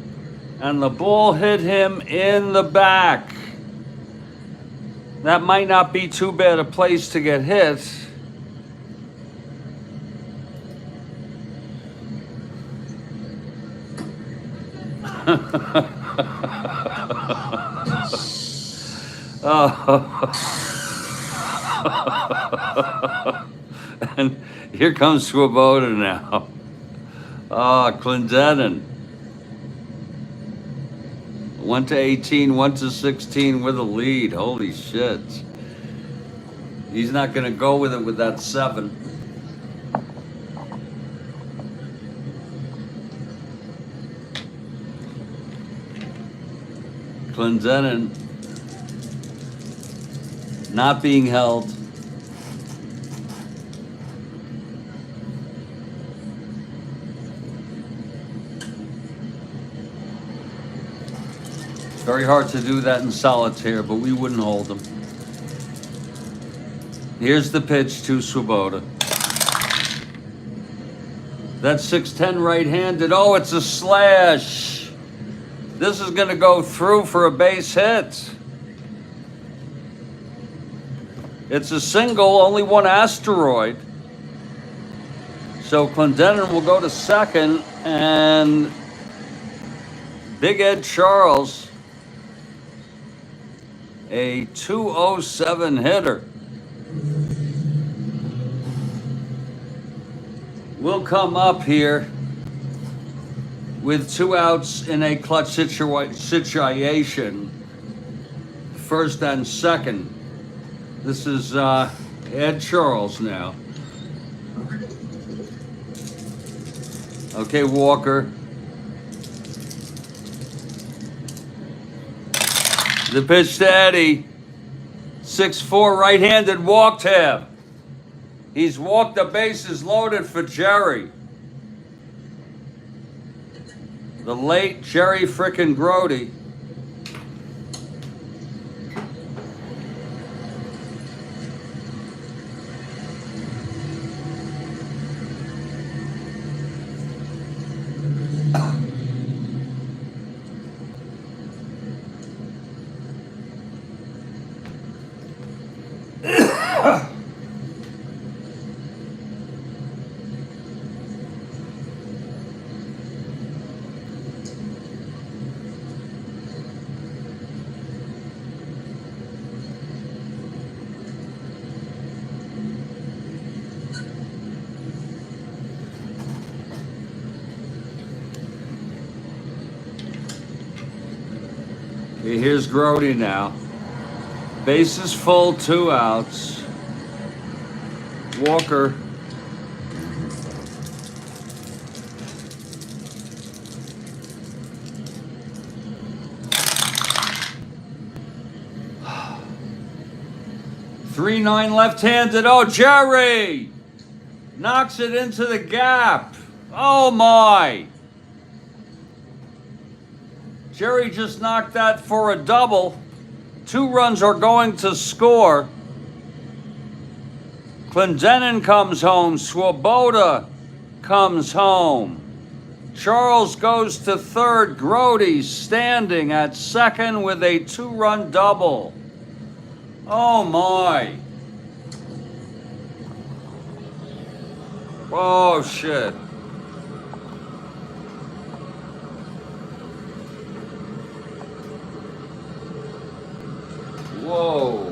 and the ball hit him in the back. That might not be too bad a place to get hit. And here comes Swoboda now. Clendenin. 1-18, 1-16 with a lead. Holy shit. He's not going to go with it with that 7. Clendenin not being held. It's very hard to do that in solitaire, but we wouldn't hold him. Here's the pitch to Swoboda. That's 6'10" right-handed. Oh, it's a slash. This is going to go through for a base hit. It's a single, only one asteroid. So Clendenin will go to second, and Big Ed Charles, a 207 hitter, will come up here with 2 outs in a clutch situation, first and second. This is Ed Charles now. Okay, Walker. The pitch to Eddie. 6'4", right-handed, walked him. He's walked the bases loaded for Jerry. The late Jerry frickin' Grody. Here's Grody now. Bases full, 2 outs. Walker. .39 left-handed. Oh, Jerry knocks it into the gap. Oh my. Jerry just knocked that for a double. 2 runs are going to score. Clendenin comes home. Swoboda comes home. Charles goes to third. Grody standing at second with a 2-run double. Oh my. Oh shit. Whoa.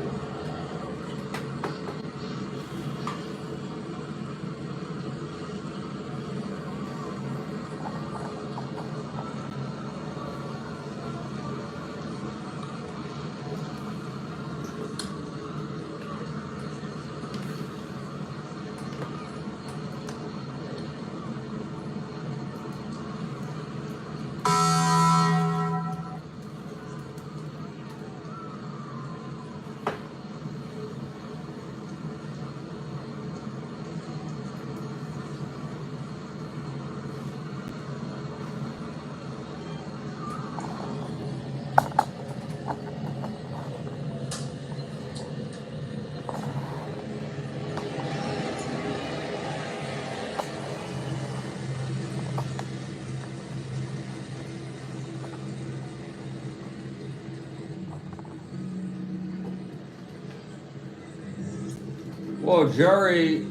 Whoa, Jerry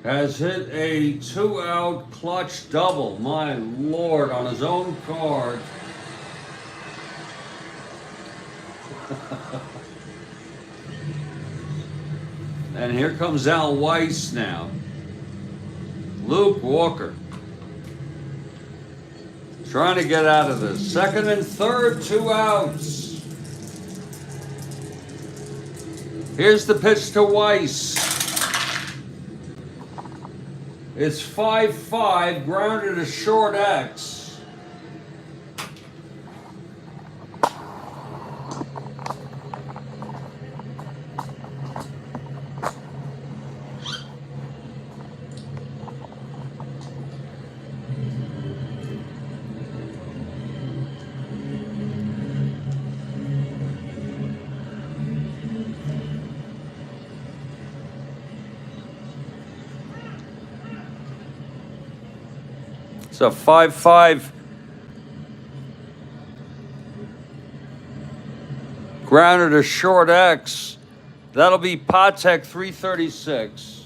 has hit a 2-out clutch double. My Lord, on his own card. And here comes Al Weiss now. Luke Walker. Trying to get out of this. Second and third, 2 outs. Here's the pitch to Weiss. It's 5-5, grounded to short X. It's a 5-5 grounder to short X. That'll be Patek 336.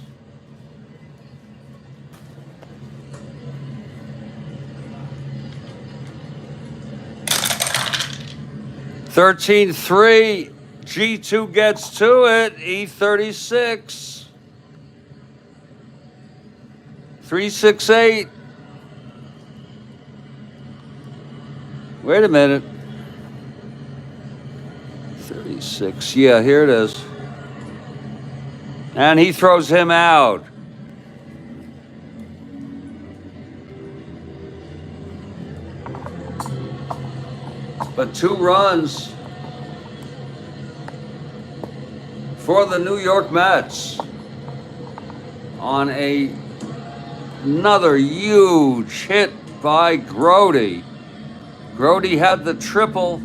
(13-3). G2 gets to it. E36. 368. Wait a minute. 36. Yeah, here it is. And he throws him out. But 2 runs for the New York Mets on another huge hit by Grody. Grody had the triple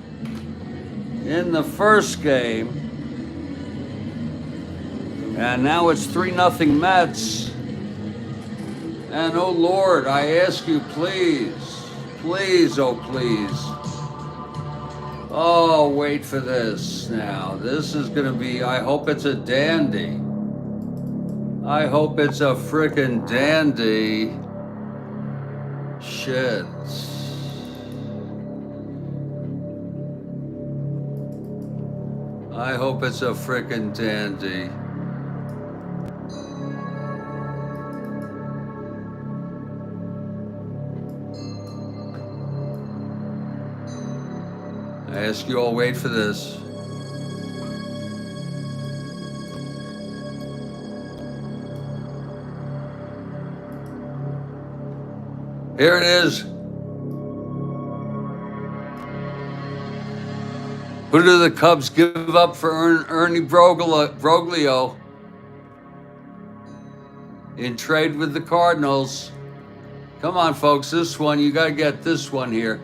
in the first game. And now it's 3-0 Mets. And oh Lord, I ask you, please, please, oh please. Oh, wait for this now. This is gonna be, I hope it's a dandy. I hope it's a frickin' dandy. Shit. I hope it's a frickin' dandy. I ask you all, wait for this. Here it is. Who do the Cubs give up for Ernie Broglio in trade with the Cardinals? Come on, folks, this one, you got to get this one here.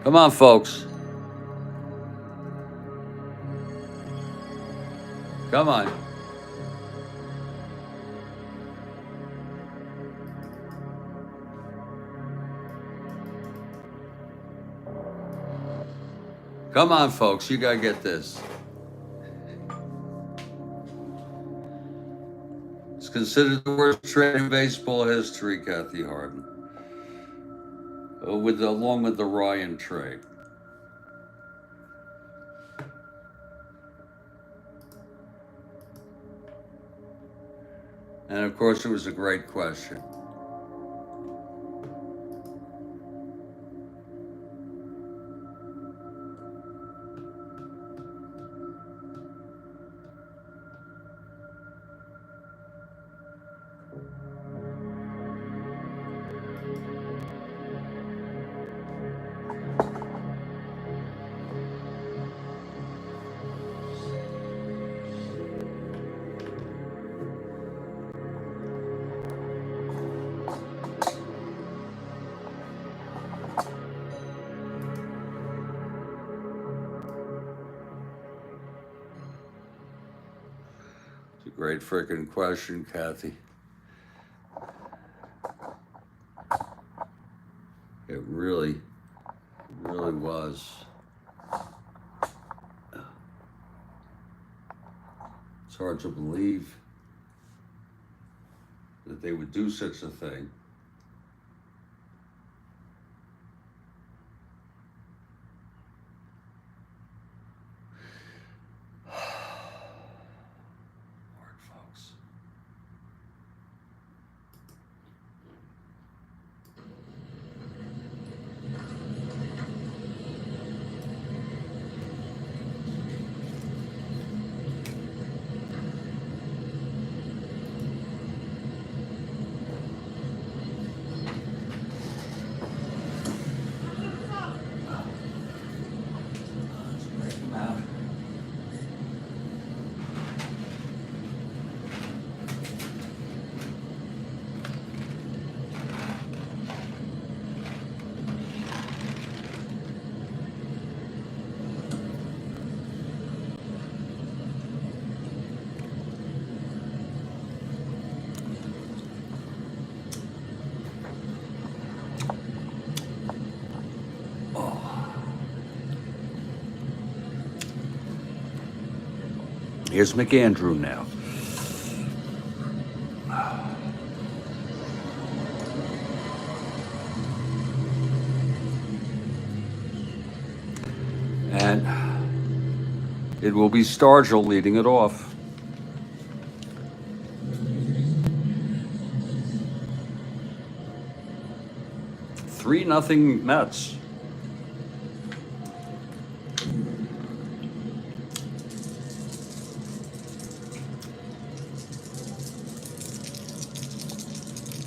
Come on, folks. Come on. Come on, folks, you gotta get this. considered the worst trade in baseball history, Kathy Harden, along with the Ryan trade. And of course, it was a great question. It's a great freaking question, Kathy. It really was. It's hard to believe that they would do such a thing. Hard, folks. Here's McAndrew now. And it will be Stargell leading it off. Three nothing Mets.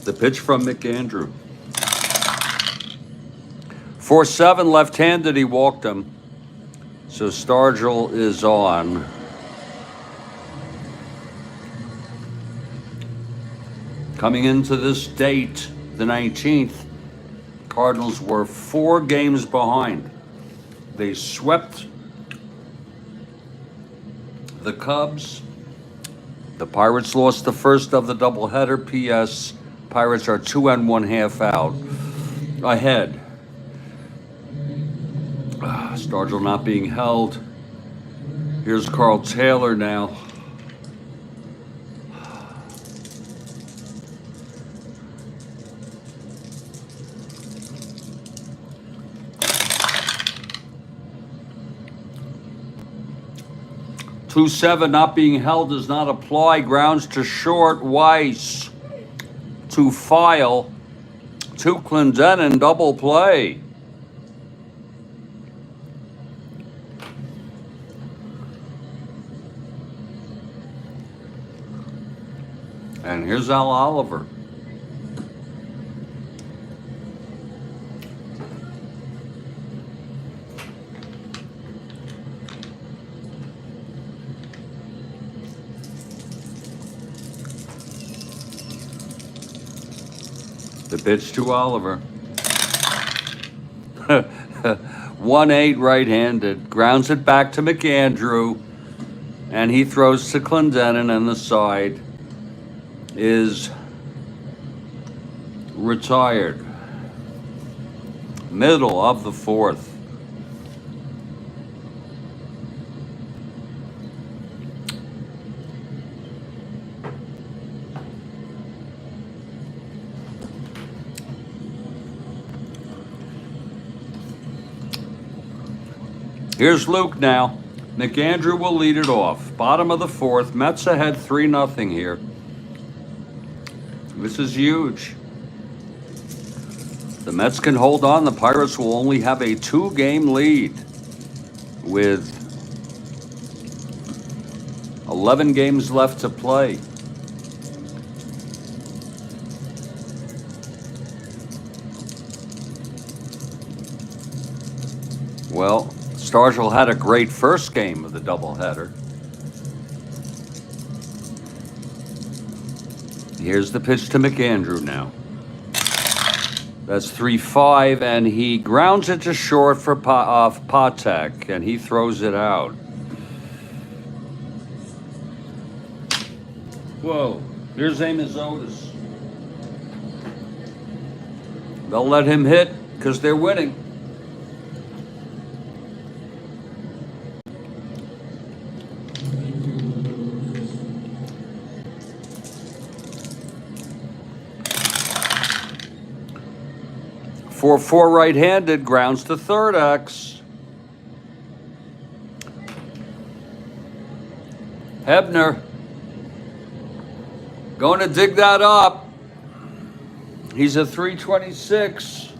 The pitch from McAndrew. 4-7 left-handed, he walked him. So Stargell is on. Coming into this date, the 19th, Cardinals were 4 games behind. They swept the Cubs. The Pirates lost the first of the doubleheader. P.S. Pirates are 2 1/2 out ahead. Stargell not being held. Here's Karl Taylor now. Two 7 not being held does not apply. Grounds to short. Weiss to File to Clendenin. Double play. And here's Al Oliver. The pitch to Oliver. 1-8 right-handed. Grounds it back to McAndrew. And he throws to Clendenin, and the side is retired. Middle of the 4th. Here's Luke now. McAndrew will lead it off. Bottom of the fourth. Mets ahead 3-0 here. This is huge. The Mets can hold on. The Pirates will only have a 2-game lead with 11 games left to play. Well, Stargell had a great first game of the doubleheader. Here's the pitch to McAndrew now. That's 3-5, and he grounds it to short for Patek, and he throws it out. Whoa, here's Amos Otis. They'll let him hit because they're winning. For 4 right-handed, grounds to third X. Hebner going to dig that up. He's a 326.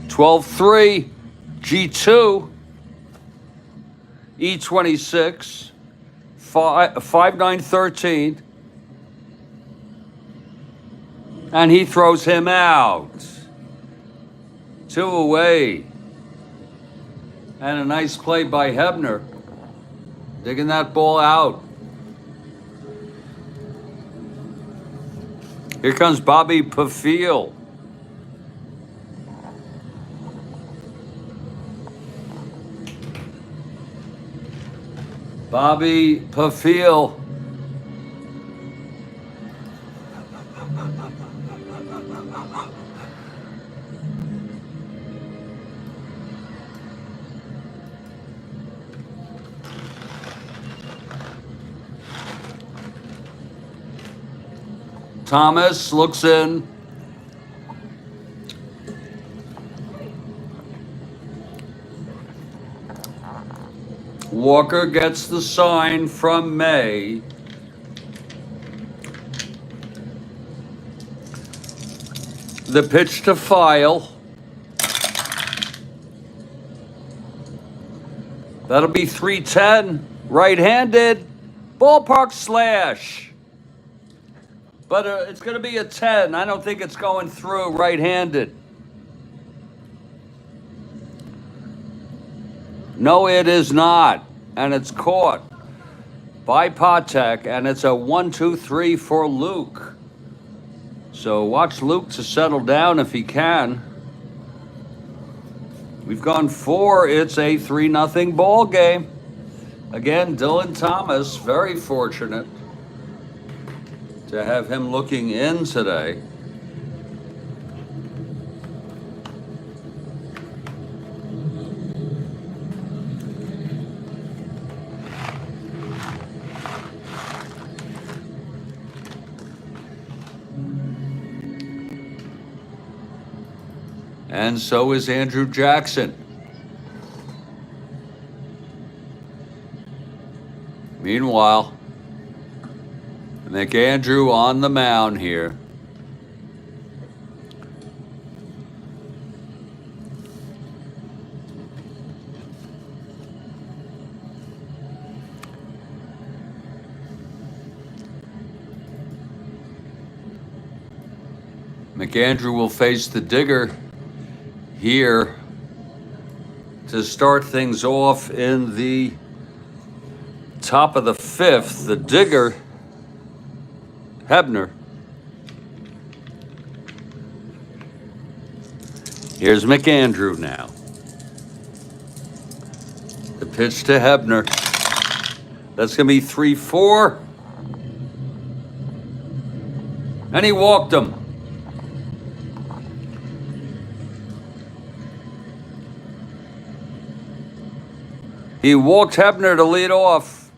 (12-3) G2. E26, 5-9-13, and he throws him out. 2 away. And a nice play by Hebner, digging that ball out. Here comes Bobby Pafil. Bobby Pafil. Thomas looks in. Walker gets the sign from May. The pitch to File. That'll be 3-10. Right-handed. Ballpark slash. But it's going to be a 10. I don't think it's going through right-handed. No, it is not. And it's caught by Patek, and it's a 1-2-3 for Luke. So watch Luke to settle down if he can. We've gone 4. It's a 3-0 ball game. Again, Dylan Thomas, very fortunate to have him looking in today. And so is Andrew Jackson. Meanwhile, McAndrew on the mound here. McAndrew will face the digger here to start things off in the top of the 5th. The digger, Hebner. Here's McAndrew now. The pitch to Hebner. That's going to be 3-4. And he walked him. He walked Hebner to lead off.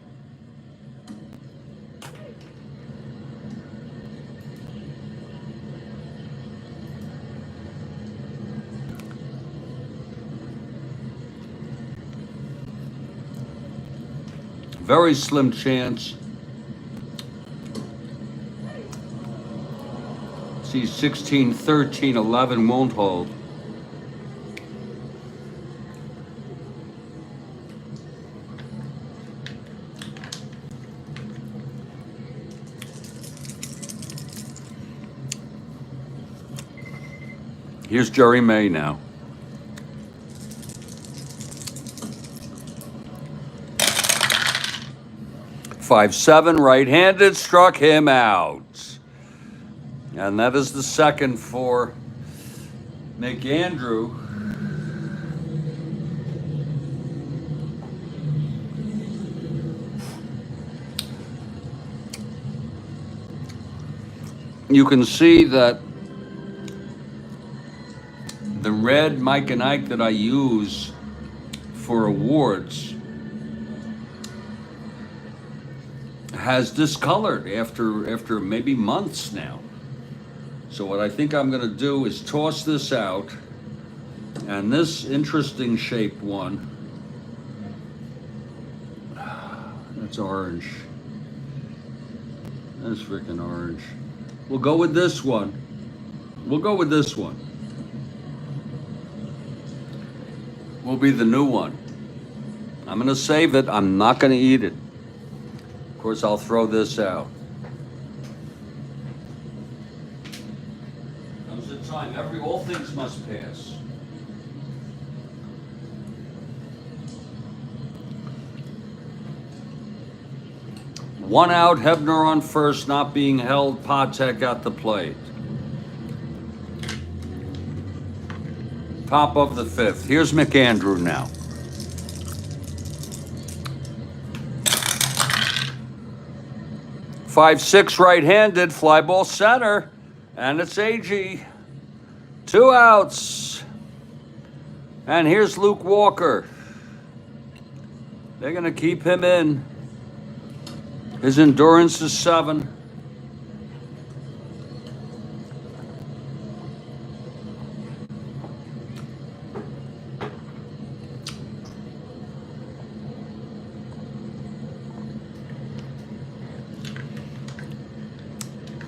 Very slim chance. See, 16, 13, 11 won't hold. Here's Jerry May now. Five, 7, right-handed, struck him out. And that is the second for McAndrew. You can see that the red Mike and Ike that I use for awards has discolored after maybe months now. So what I think I'm gonna do is toss this out, and this interesting shaped one, that's orange. That's freaking orange. We'll go with this one. We'll go with this one. Will be the new one. I'm gonna save it. I'm not gonna eat it. Of course, I'll throw this out. Comes the time. All things must pass. One out, Hebner on first, not being held. Patek at the plate. Top of the fifth. Here's McAndrew now. Five, 6, right-handed, fly ball center, and it's AG. 2 outs. And here's Luke Walker. They're gonna keep him in. His endurance is 7.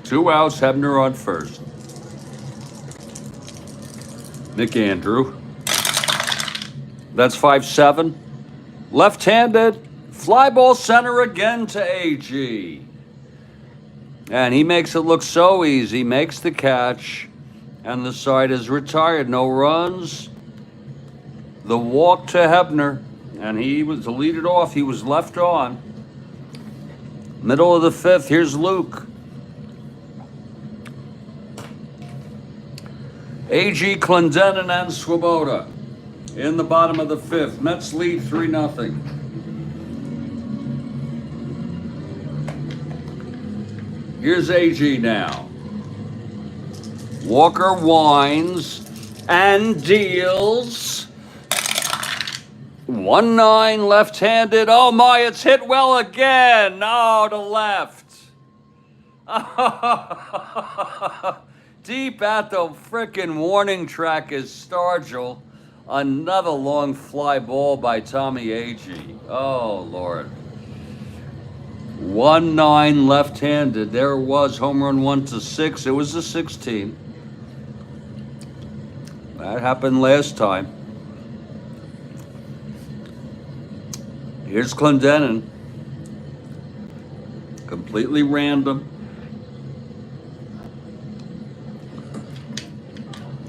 Two outs, Hebner on first. McAndrew. That's 5-7. Left-handed. Fly ball center again to AG. And he makes it look so easy. Makes the catch. And the side is retired. No runs. The walk to Hebner. And he was to lead it off. He was left on. Middle of the fifth. Here's Luke. AG, Clendenin, and Swoboda in the bottom of the fifth. Mets lead 3-0. Here's AG now. Walker winds and deals. 1-9 left-handed. Oh my, it's hit well again. Oh, to left. Deep at the frickin' warning track is Stargell. Another long fly ball by Tommy Agee. Oh, Lord. 1-9 left-handed. There it was, home run 1-6. It was a 16. That happened last time. Here's Clendenin. Completely random.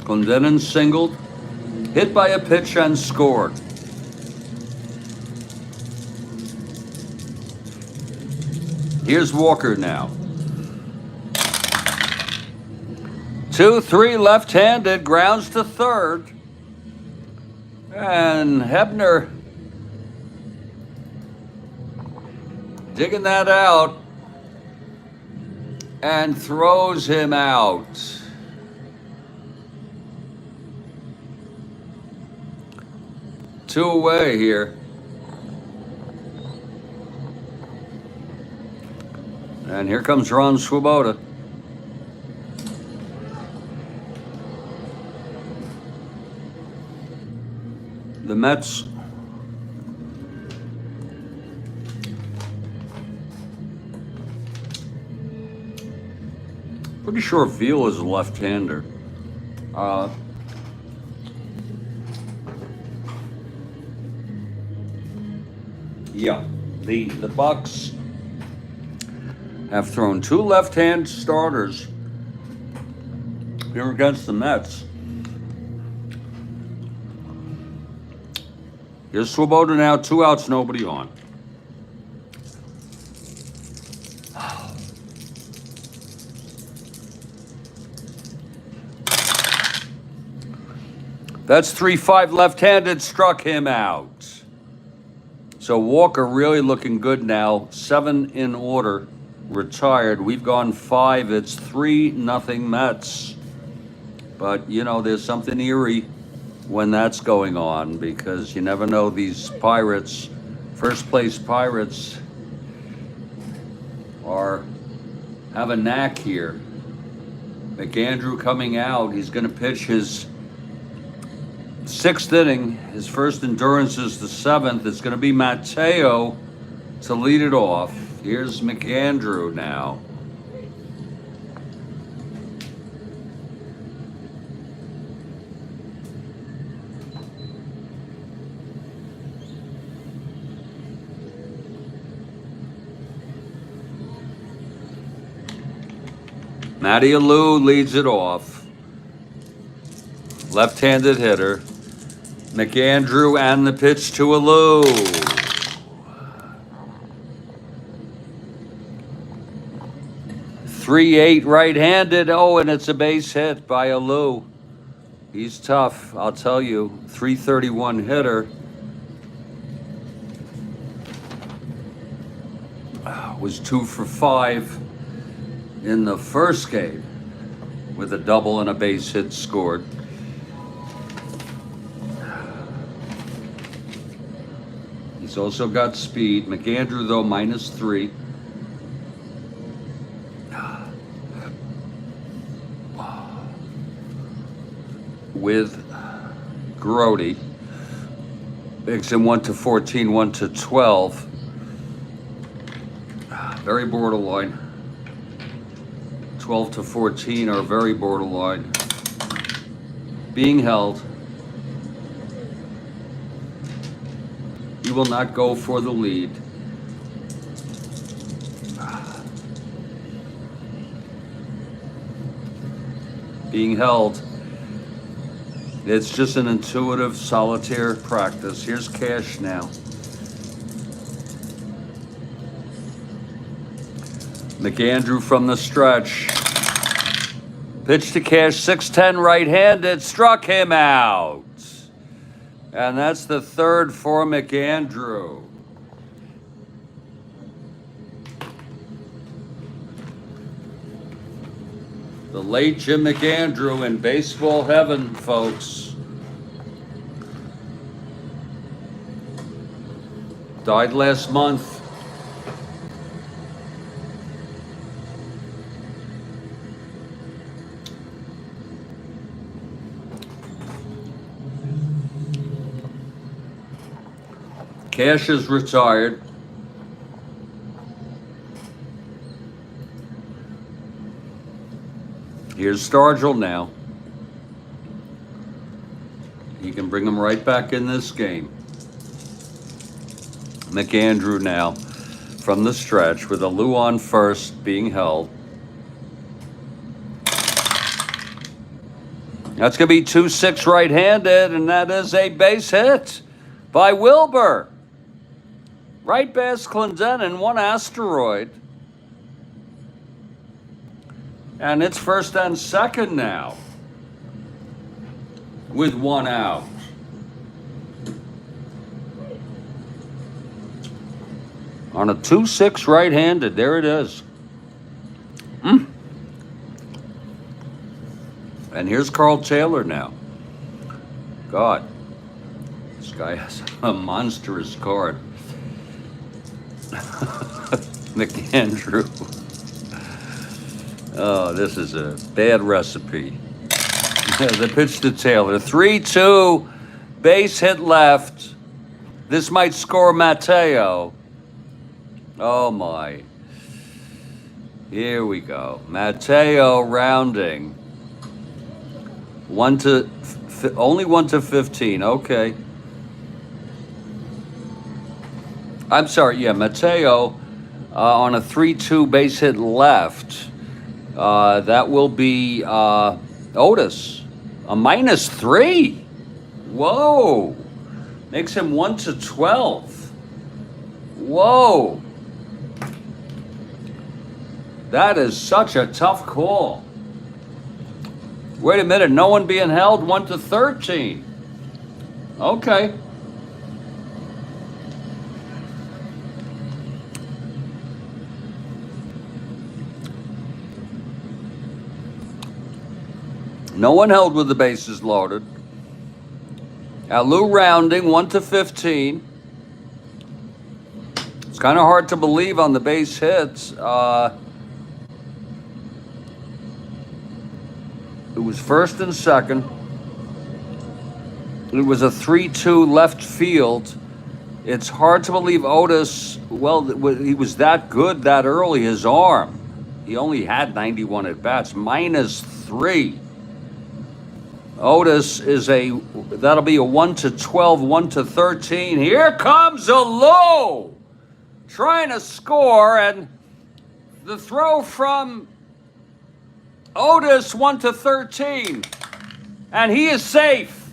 Clendenin singled, hit by a pitch and scored. Here's Walker now. 2-3 left-handed, grounds to third. And Hebner digging that out and throws him out. 2 away here. And here comes Ron Swoboda. The Mets Pretty sure Veal is a left-hander. Yeah, the Bucks have thrown 2 left-hand starters here against the Mets. Here's Swoboda now, 2 outs, nobody on. That's 3-5 left-handed, struck him out. So Walker really looking good now. 7 in order, retired. We've gone 5. It's 3-0 Mets. But, you know, there's something eerie when that's going on because you never know these Pirates, first place Pirates, have a knack here. McAndrew coming out. He's going to pitch his 6th inning. His first endurance is the 7th. It's going to be Mateo to lead it off. Here's McAndrew now. Matty Alou leads it off. Left-handed hitter. McAndrew and the pitch to Alou. 3-8 right-handed. Oh, and it's a base hit by Alou. He's tough, I'll tell you. 331 hitter. Was 2 for 5 in the first game with a double and a base hit scored. He's also got speed. McAndrew, though, -3. With Grody. Makes him 1-14, 1-12. Very borderline. 12-14 are very borderline. Being held. He will not go for the lead. Being held. It's just an intuitive solitaire practice. Here's Cash now. McAndrew from the stretch. Pitch to Cash, 6'10", right-handed, struck him out. And that's the 3rd for McAndrew. The late Jim McAndrew in baseball heaven, folks. Died last month. Cash is retired. Here's Stargell now. He can bring him right back in this game. McAndrew now from the stretch with Alou on first, being held. That's going to be 2-6 right-handed, and that is a base hit by Wilbur. Right past Clendenin, 1 asteroid. And it's first and second now with 1 out. On a 2-6 right-handed, there it is. And here's Karl Taylor now. God, this guy has a monstrous card. McAndrew. Oh, this is a bad recipe. The pitch to Taylor. 3-2, base hit left. This might score Mateo. Oh, my. Here we go. Mateo rounding. Only 1 to 15. Okay. I'm sorry. Yeah, Mateo on a 3-2 base hit left. That will be Otis. A -3. Whoa. Makes him 1 to 12. Whoa. That is such a tough call. Wait a minute, no one being held, 1 to 13. Okay. No one held with the bases loaded. Lou rounding 1 to 15. It's kind of hard to believe on the base hits. It was first and second. It was a 3-2 left field. It's hard to believe Otis, well, he was that good that early, his arm. He only had 91 at-bats, -3. Otis that'll be a 1 to 12, 1 to 13. Here comes a low trying to score, and the throw from Otis 1 to 13, and he is safe.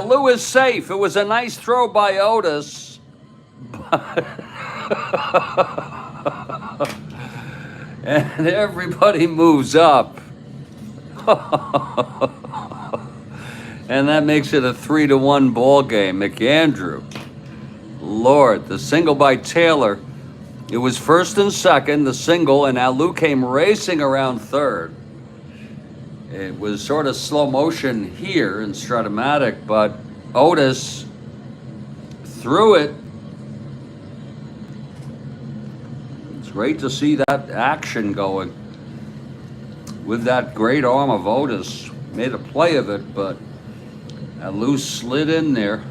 Lou is safe. It was a nice throw by Otis. And everybody moves up. And that makes it a 3-1 ball game. McAndrew. Lord, the single by Taylor. It was first and second, the single, and Lou came racing around third. It was sort of slow motion here in Strat-O-Matic, but Otis threw it. It's great to see that action going with that great arm of Otis. Made a play of it, but Lou slid in there.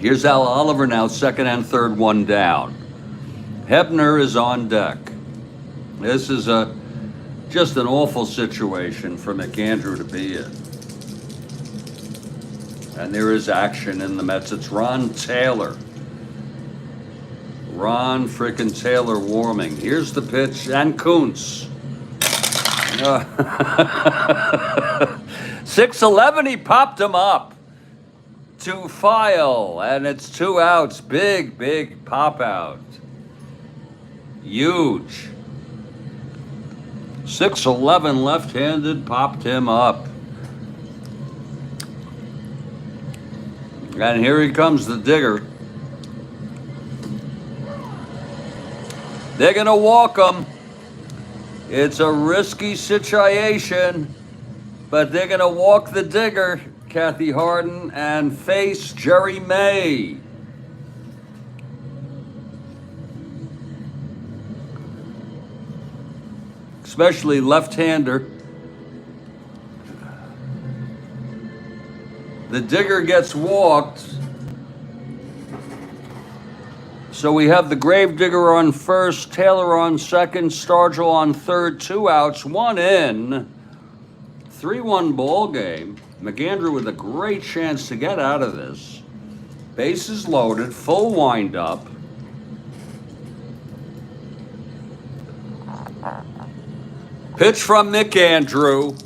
Here's Al Oliver now, second and third, one down. Hebner is on deck. This is just an awful situation for McAndrew to be in. And there is action in the Mets. It's Ron Taylor. Ron frickin' Taylor warming. Here's the pitch, and Kuntz. 6-11, he popped him up to File, and it's 2 outs. Big, big pop out. Huge. 6-11 left-handed, popped him up. And here he comes, the digger. They're gonna walk him. It's a risky situation, but they're gonna walk the digger, Kathy Harden, and face Jerry May. Especially left-hander. The digger gets walked. So we have the Gravedigger on first, Taylor on second, Stargell on third, 2 outs, 1 in. 3-1 ball game. McAndrew with a great chance to get out of this. Bases loaded, full windup. Pitch from McAndrew.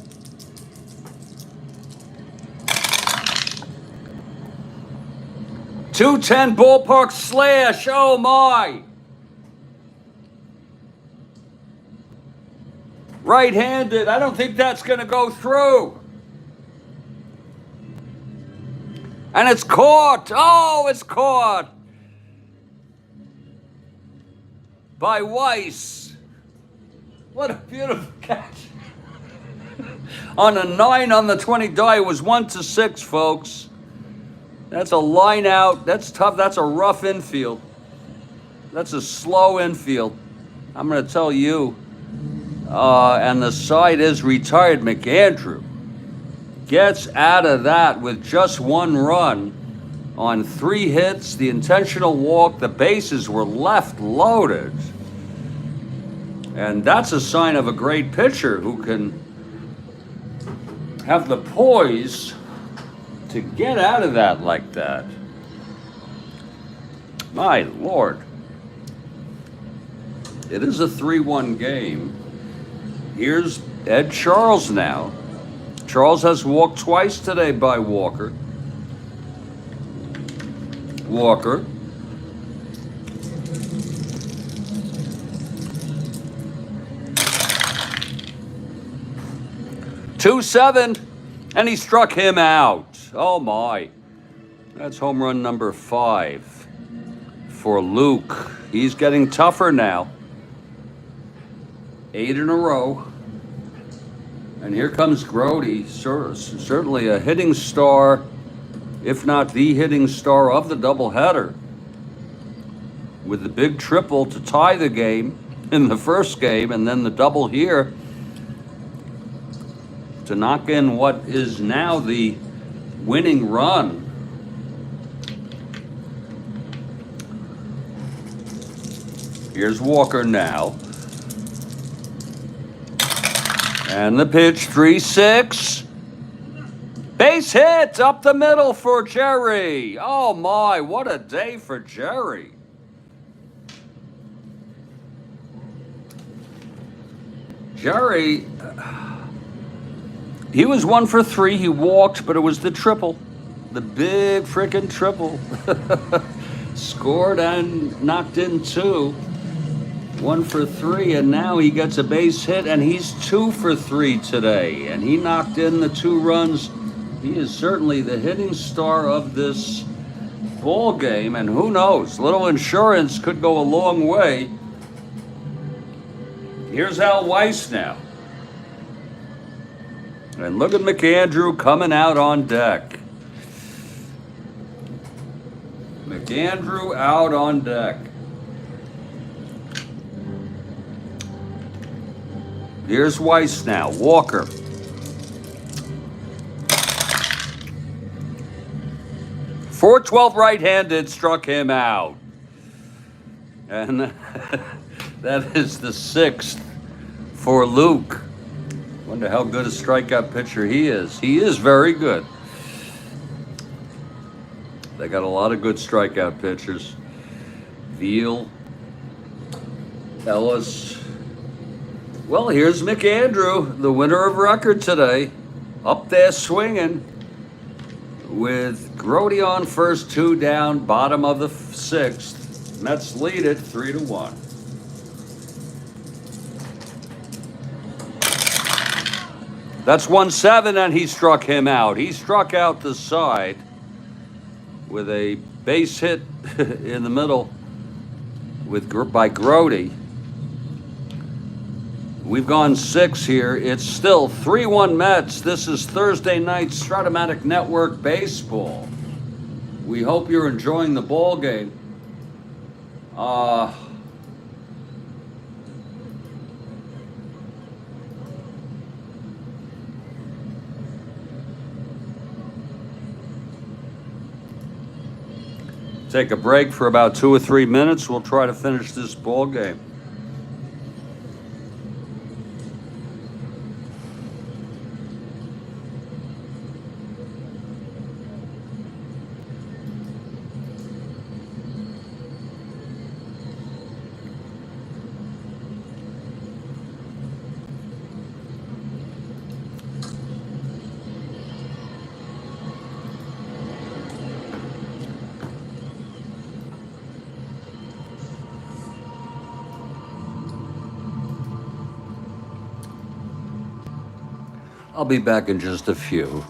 .210 ballpark slash. Oh my! Right-handed. I don't think that's going to go through. And it's caught. Oh, it's caught by Weiss. What a beautiful catch. On a 9 on the 20 die, it was 1-6, folks. That's a line out. That's tough. That's a rough infield. That's a slow infield. I'm going to tell you. And the side is retired. McAndrew gets out of that with just 1 run. on 3 hits, the intentional walk, the bases were left loaded. And that's a sign of a great pitcher who can have the poise to get out of that like that. My Lord. It is a 3-1 game. Here's Ed Charles now. Charles has walked twice today by Walker. Walker. .207, and he struck him out. Oh my. That's home run number 5 for Luke. He's getting tougher now. 8 in a row. And here comes Grody, certainly a hitting star, if not the hitting star of the doubleheader, with the big triple to tie the game in the first game, and then the double here to knock in what is now the winning run. Here's Walker now. And the pitch, 3-6. Base hit up the middle for Jerry. Oh my, what a day for Jerry. Jerry, he was 1 for 3. He walked, but it was the triple. The big freaking triple. Scored and knocked in 2. 1 for 3, and now he gets a base hit, and he's 2 for 3 today. And he knocked in the 2 runs. He is certainly the hitting star of this ball game, and who knows? Little insurance could go a long way. Here's Al Weiss now. And look at McAndrew coming out on deck. McAndrew out on deck. Here's Weiss now. Walker. .412 right-handed struck him out. And that is the 6th for Luke. Wonder how good a strikeout pitcher he is. He is very good. They got a lot of good strikeout pitchers. Veal, Ellis. Well, here's McAndrew, the winner of record today, up there swinging with Grody on first, 2 down, bottom of the 6th. Mets lead it 3-1. That's 1-7, and he struck him out. He struck out the side with a base hit in the middle by Grody. We've gone 6 here. It's still 3-1 Mets. This is Thursday night Strat-O-Matic Network Baseball. We hope you're enjoying the ball game. Take a break for about 2 or 3 minutes. We'll try to finish this ball game. I'll be back in just a few.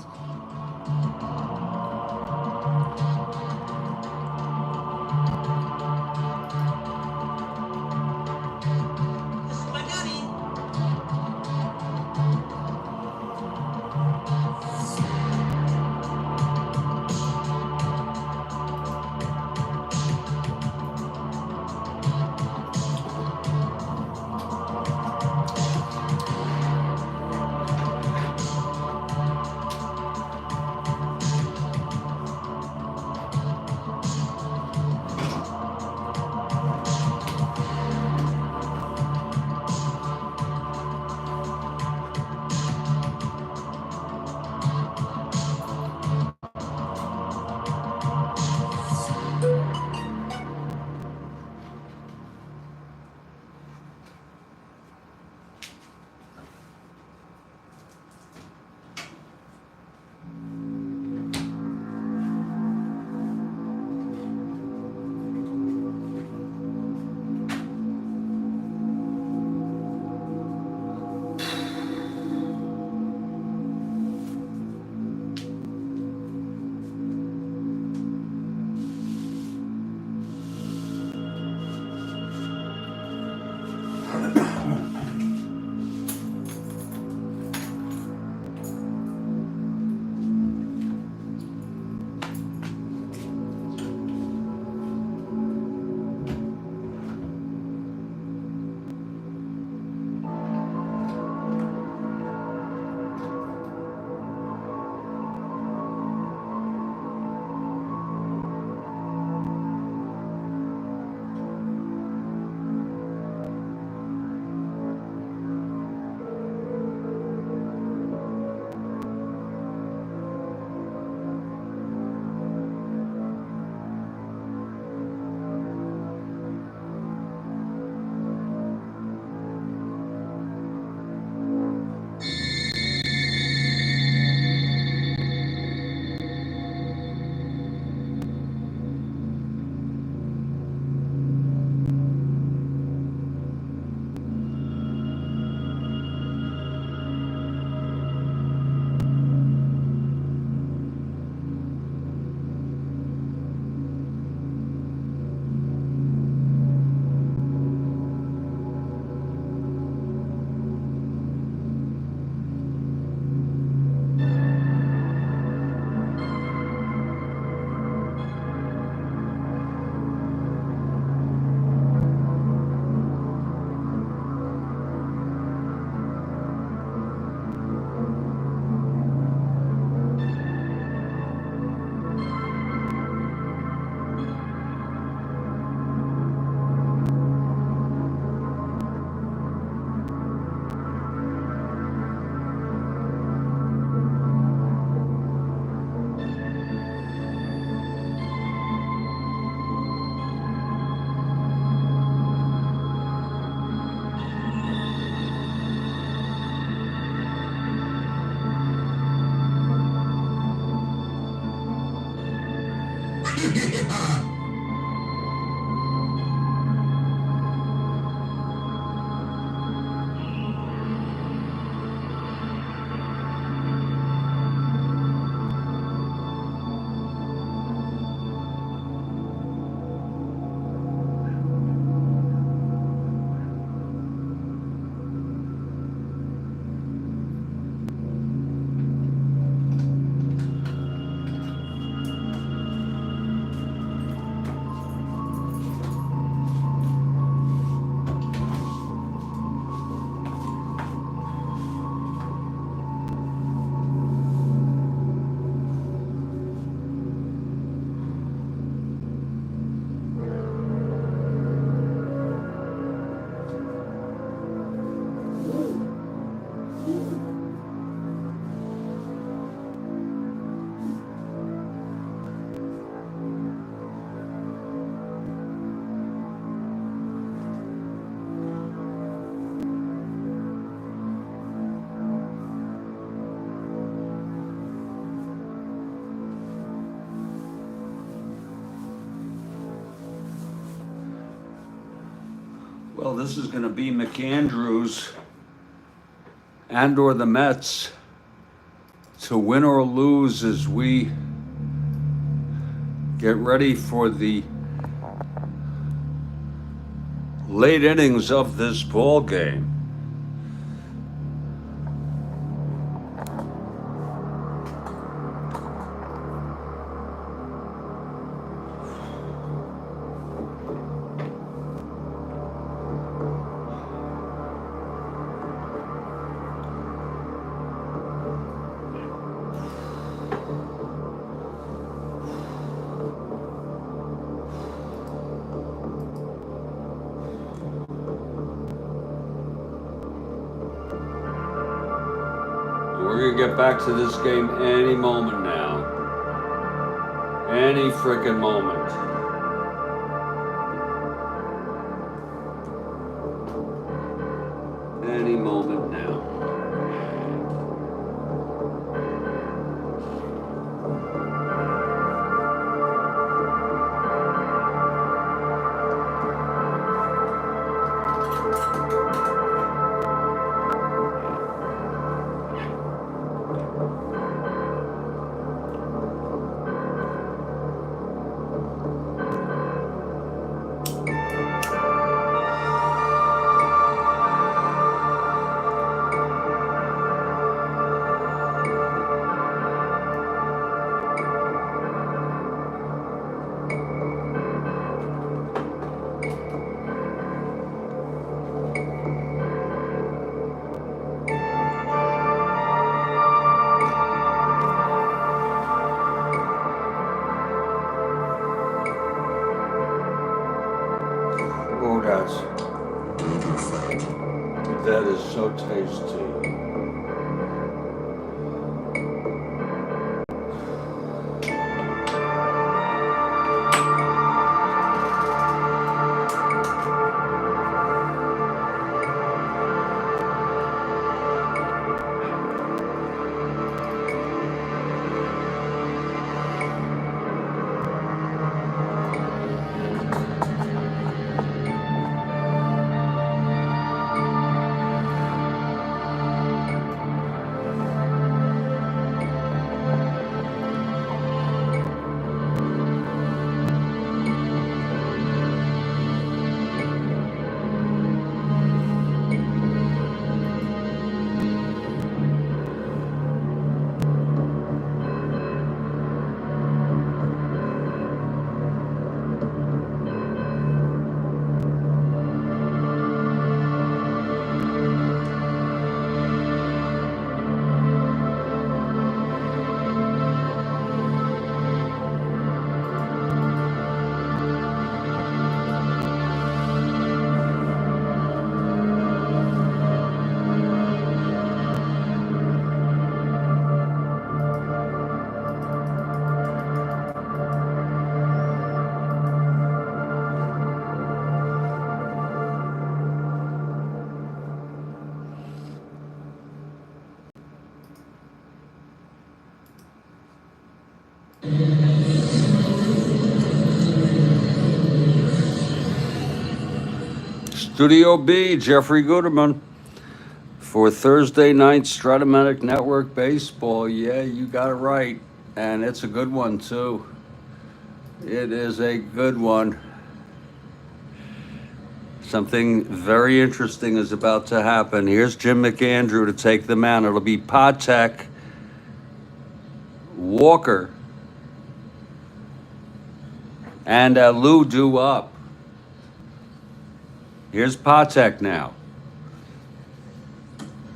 Well, this is going to be McAndrews and or the Mets to win or lose as we get ready for the late innings of this ball game. We're gonna get back to this game any moment now. Any frickin' moment. Any moment now. Oh, that is so tasty. Studio B, Jeffrey Gooderman for Thursday night Strat-O-Matic Network Baseball. Yeah, you got it right. And it's a good one, too. It is a good one. Something very interesting is about to happen. Here's Jim McAndrew to take the mound. It'll be Patek, Walker, and Lou due up. Here's Patek now.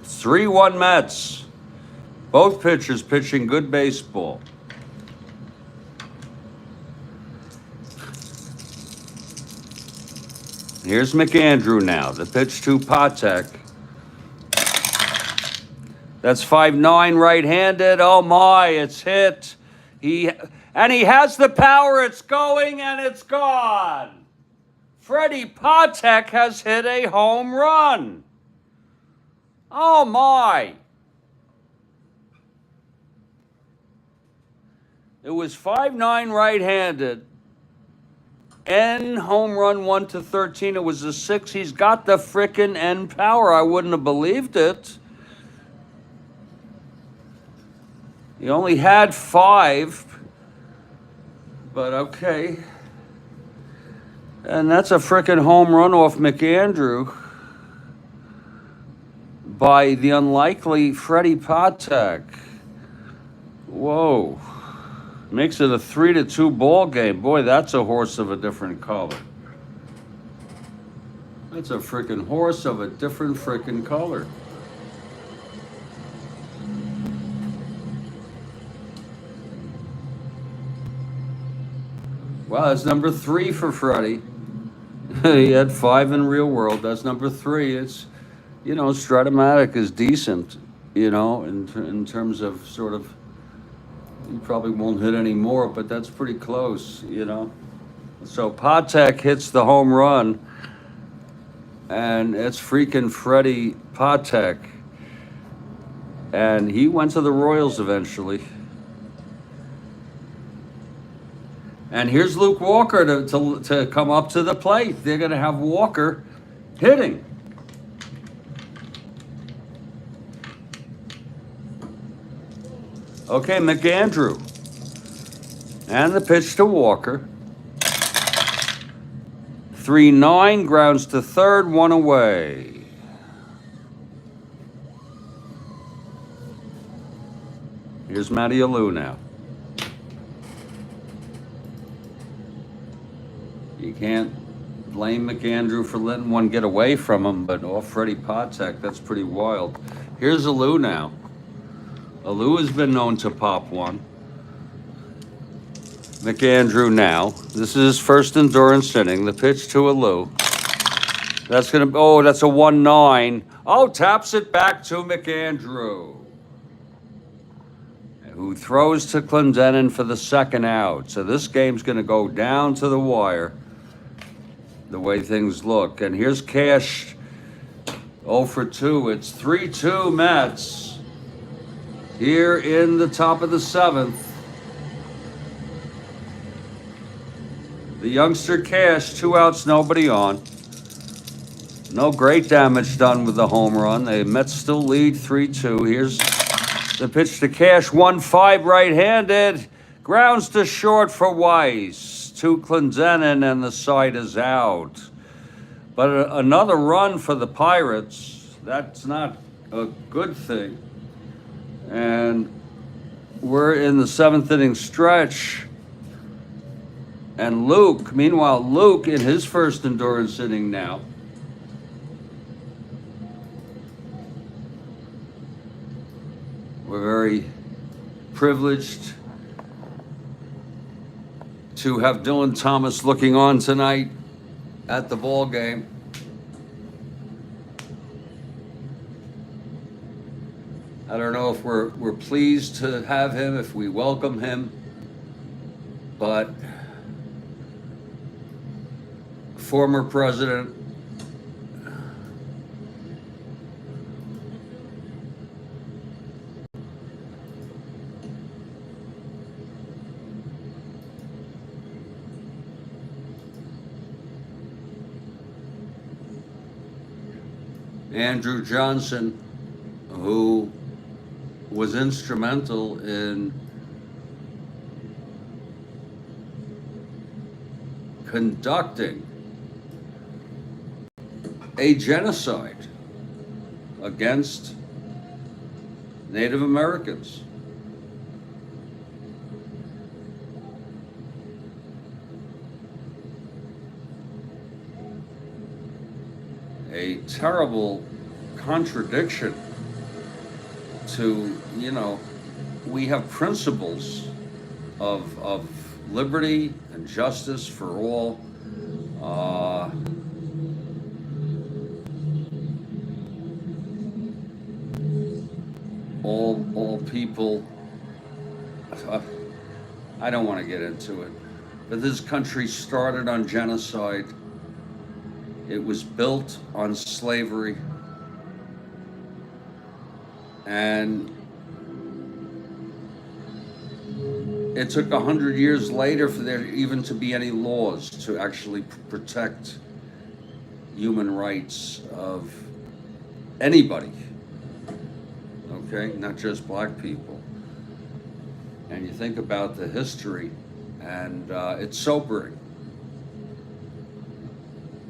3-1 Mets. Both pitchers pitching good baseball. Here's McAndrew now. The pitch to Patek. That's 5-9 right-handed. Oh my, it's hit. He has the power. It's going and it's gone. Freddie Patek has hit a home run. Oh my. It was 5-9 right-handed. N home run 1-13. It was a 6. He's got the frickin' N power. I wouldn't have believed it. He only had 5, but okay. And that's a frickin' home run off McAndrew by the unlikely Freddie Patek. Whoa. Makes it a 3-2 ball game. Boy, that's a horse of a different color. That's a frickin' horse of a different frickin' color. Wow, that's number 3 for Freddie. He had 5 in real world. That's number 3. It's, you know, Strat-O-Matic is decent, you know, in terms of sort of, you probably won't hit any more, but that's pretty close, you know. So Patek hits the home run, and it's freaking Freddie Patek. And he went to the Royals eventually. And here's Luke Walker to come up to the plate. They're going to have Walker hitting. Okay, McAndrew. And the pitch to Walker. 3-9, grounds to third, 1 away. Here's Matty Alou now. You can't blame McAndrew for letting one get away from him, but off Freddie Patek, that's pretty wild. Here's Alou now. Alou has been known to pop one. McAndrew now. This is his first endurance inning. The pitch to Alou. That's gonna. Oh, that's a 1-9. Oh, taps it back to McAndrew, who throws to Clendenin for the second out. So this game's gonna go down to the wire, the way things look. And here's Cash. 0 for 2. It's 3-2 Mets. Here in the top of the 7th. The youngster Cash, 2 outs, nobody on. No great damage done with the home run. The Mets still lead 3-2. Here's the pitch to Cash, 1-5 right-handed. Grounds to short for Weiss. To Clendenin, and the side is out. But another run for the Pirates. That's not a good thing. And we're in the 7th inning stretch. And meanwhile, Luke in his first endurance inning now. We're very privileged to have Dylan Thomas looking on tonight at the ball game. I don't know if we're pleased to have him, if we welcome him, but former president Andrew Johnson, who was instrumental in conducting a genocide against Native Americans. A terrible contradiction to, we have principles of liberty and justice for all. All people. I don't want to get into it, but this country started on genocide. It was built on slavery, and it took 100 years later for there even to be any laws to actually protect human rights of anybody, okay? Not just black people. And you think about the history, and it's sobering.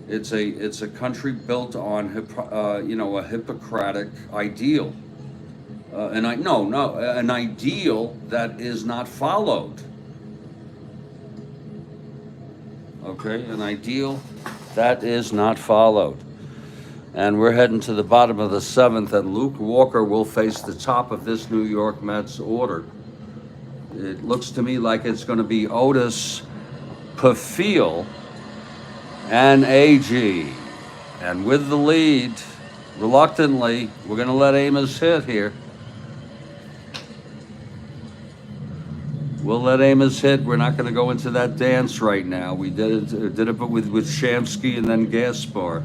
It's a country built on a Hippocratic ideal, an ideal that is not followed. Okay, an ideal that is not followed. And we're heading to the bottom of the seventh, and Luke Walker will face the top of this New York Mets order. It looks to me like it's going to be Otis, Pafil, and AG. And with the lead, reluctantly, we're going to let Amos hit here. We'll let Amos hit. We're not going to go into that dance right now. We did it but with Shamsky and then Gaspar.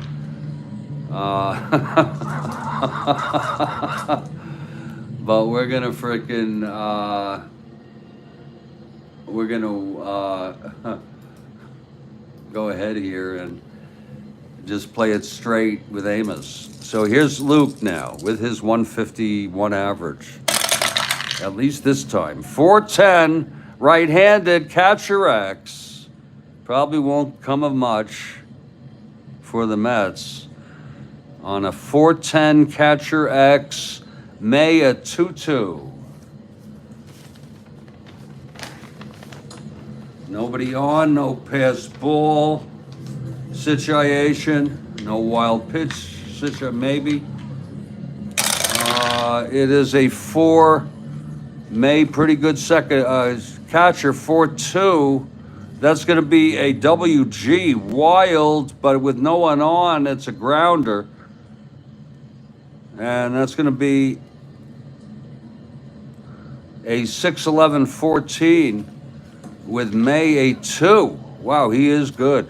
But we're going to frickin'... we're going to go ahead here and just play it straight with Amos. So here's Luke now with his 151 average. At least this time. 410, right-handed, catcher X. Probably won't come of much for the Mets. On a 410 catcher X, May a 2-2. Nobody on, no pass ball situation, no wild pitch situation, maybe. It is a 4 May, pretty good second catcher, 4-2. That's going to be a WG, wild, but with no one on, it's a grounder. And that's going to be a 6-11-14 with May a 2. Wow, he is good.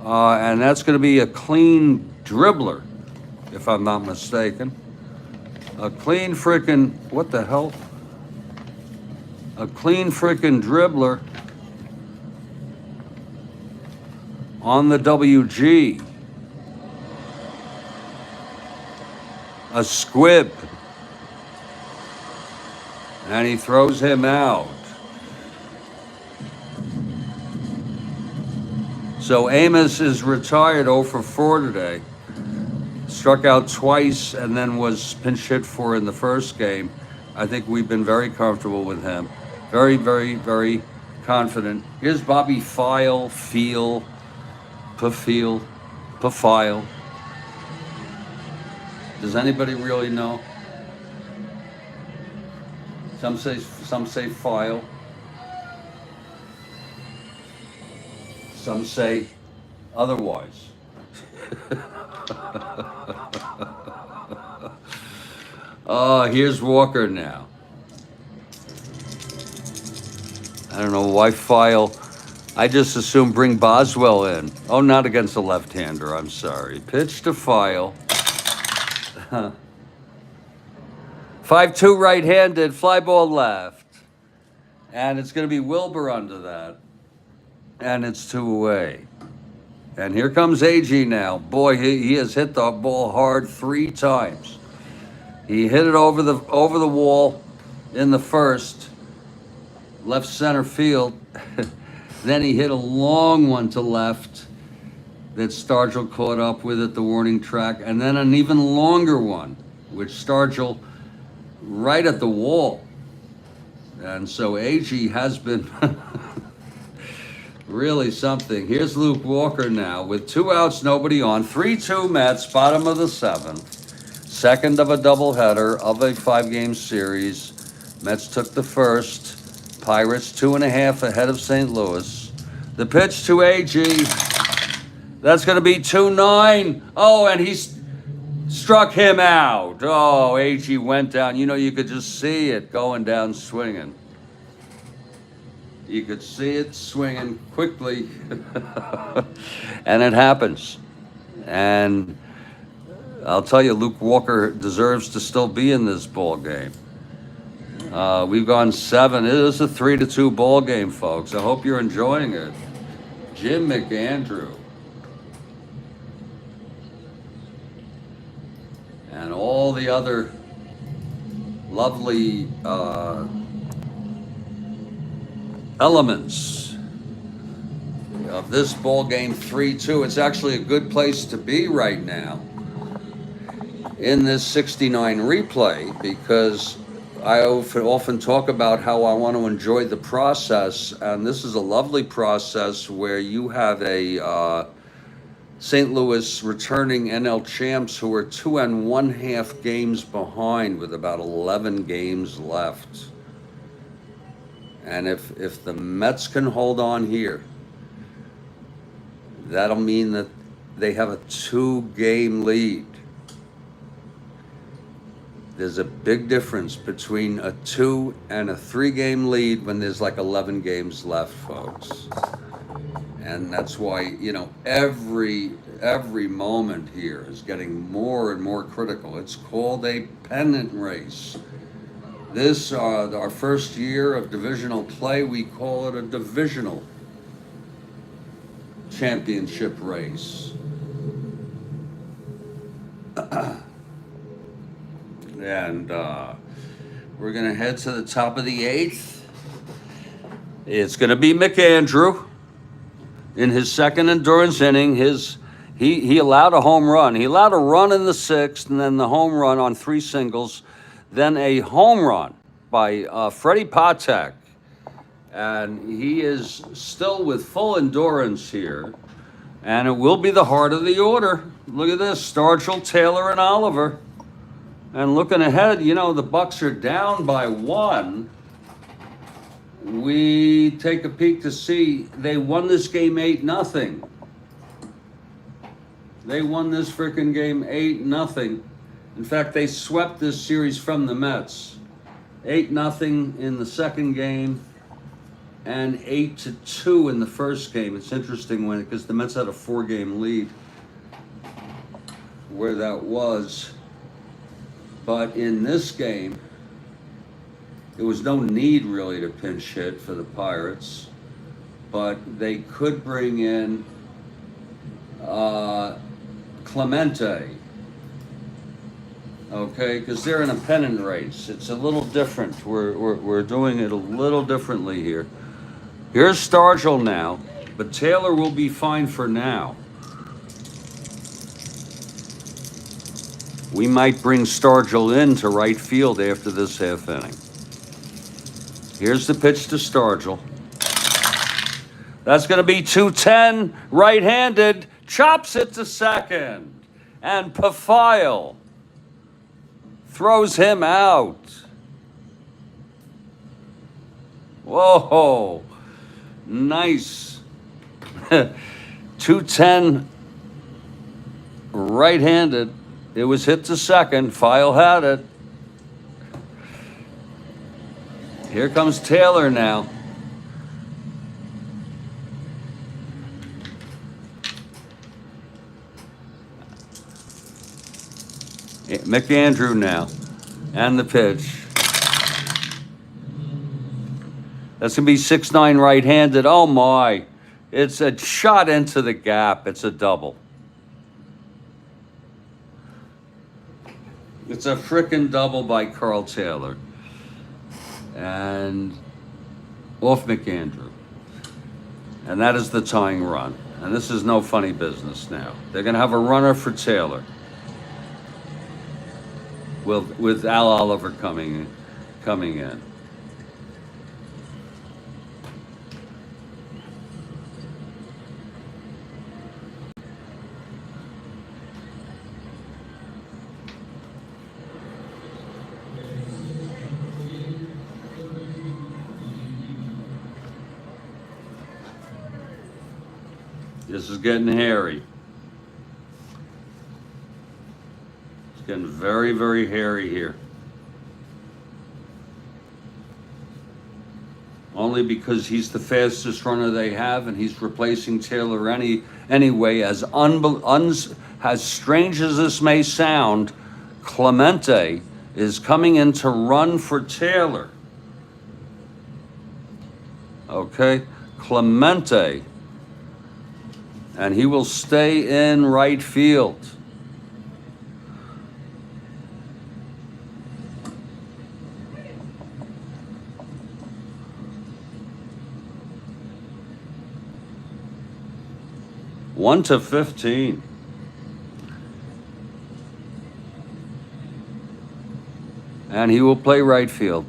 And that's going to be a clean dribbler, if I'm not mistaken. A clean frickin', what the hell? A clean frickin' dribbler on the WG. A squib. And he throws him out. So Amos is retired 0 for 4 today. Struck out twice and then was pinch hit for in the first game. I think we've been very comfortable with him. Very, very, very confident. Here's Bobby Pafil. Does anybody really know? Some say file. Some say otherwise. Here's Walker now. I don't know why file. I just assume bring Boswell in. Oh, not against a left-hander. I'm sorry. Pitch to file. 5-2 right-handed. Fly ball left. And it's going to be Wilbur under that. And it's 2 away. And here comes AG now. Boy, he has hit the ball hard 3 times. He hit it over the wall in the first, left center field. Then he hit a long one to left that Stargell caught up with at the warning track, and then an even longer one, which Stargell right at the wall. And so AG has been really something. Here's Luke Walker now with 2 outs, nobody on. 3-2 Mets, bottom of the 7th. Second of a doubleheader of a 5-game series. Mets took the first. Pirates 2.5 ahead of St. Louis. The pitch to AG. That's going to be 2-9. Oh, and he's struck him out. Oh, AG went down. You know, you could just see it going down swinging. You could see it swinging quickly. And it happens. And I'll tell you, Luke Walker deserves to still be in this ball game. We've gone 7. It is a 3-2 ball game, folks. I hope you're enjoying it. Jim McAndrew. And all the other lovely elements of this ball game 3-2. It's actually a good place to be right now in this 69 replay, because I often talk about how I want to enjoy the process, and this is a lovely process where you have a St. Louis returning NL champs who are 2 1/2 games behind with about 11 games left. And if the Mets can hold on here, that'll mean that they have a 2-game lead. There's a big difference between a 2 and a 3-game lead when there's like 11 games left, folks. And that's why, you know, every moment here is getting more and more critical. It's called a pennant race. This, our first year of divisional play, we call it a divisional championship race. And we're going to head to the top of the 8th. It's going to be McAndrew in his second endurance inning. He allowed a home run. He allowed a run in the 6th, and then the home run on 3 singles. Then a home run by Freddie Patek. And he is still with full endurance here. And it will be the heart of the order. Look at this, Stargell, Taylor, and Oliver. And looking ahead, you know, the Bucks are down by 1. We take a peek to see they won this game 8-0. They won this freaking game 8-0. In fact, they swept this series from the Mets. 8-0 in the second game and 8-2 in the first game. It's interesting because the Mets had a 4-game lead where that was. But in this game, there was no need really to pinch hit for the Pirates, but they could bring in Clemente, okay, because they're in a pennant race. It's a little different. We're doing it a little differently here. Here's Stargell now, but Taylor will be fine for now. We might bring Stargell in to right field after this half inning. Here's the pitch to Stargell. That's going to be 2-10, right-handed, chops it to second. And Pafile throws him out. Whoa, nice. 2-10, right-handed. It was hit to second. File had it. Here comes Taylor now. McAndrew now. And the pitch. That's going to be 6-9 right-handed. Oh, my. It's a shot into the gap. It's a double. It's a frickin' double by Karl Taylor. And off McAndrew. And that is the tying run. And this is no funny business now. They're going to have a runner for Taylor. With Al Oliver coming in. This is getting hairy. It's getting very, very hairy here. Only because he's the fastest runner they have, and he's replacing Taylor anyway. As strange as this may sound, Clemente is coming in to run for Taylor. Okay, Clemente. And he will stay in right field. One to 15. And he will play right field.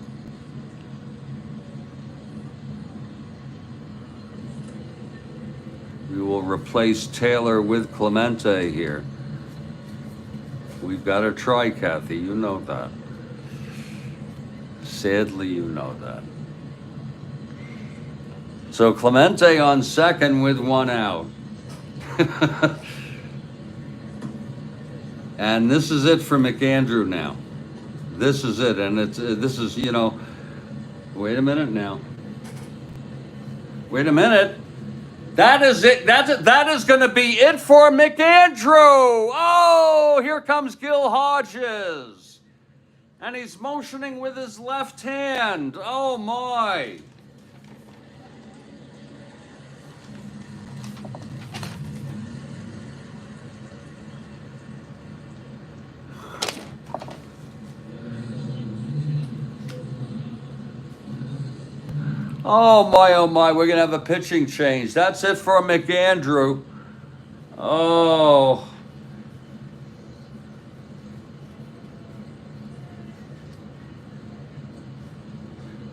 We will replace Taylor with Clemente here. We've got to try, Kathy. You know that. Sadly, you know that. So Clemente on second with one out. And this is it for McAndrew now. This is it. And this is, wait a minute now. Wait a minute. That is it. That is going to be it for McAndrew. Oh, here comes Gil Hodges. And he's motioning with his left hand. Oh, my. Oh my, we're going to have a pitching change. That's it for McAndrew. Oh.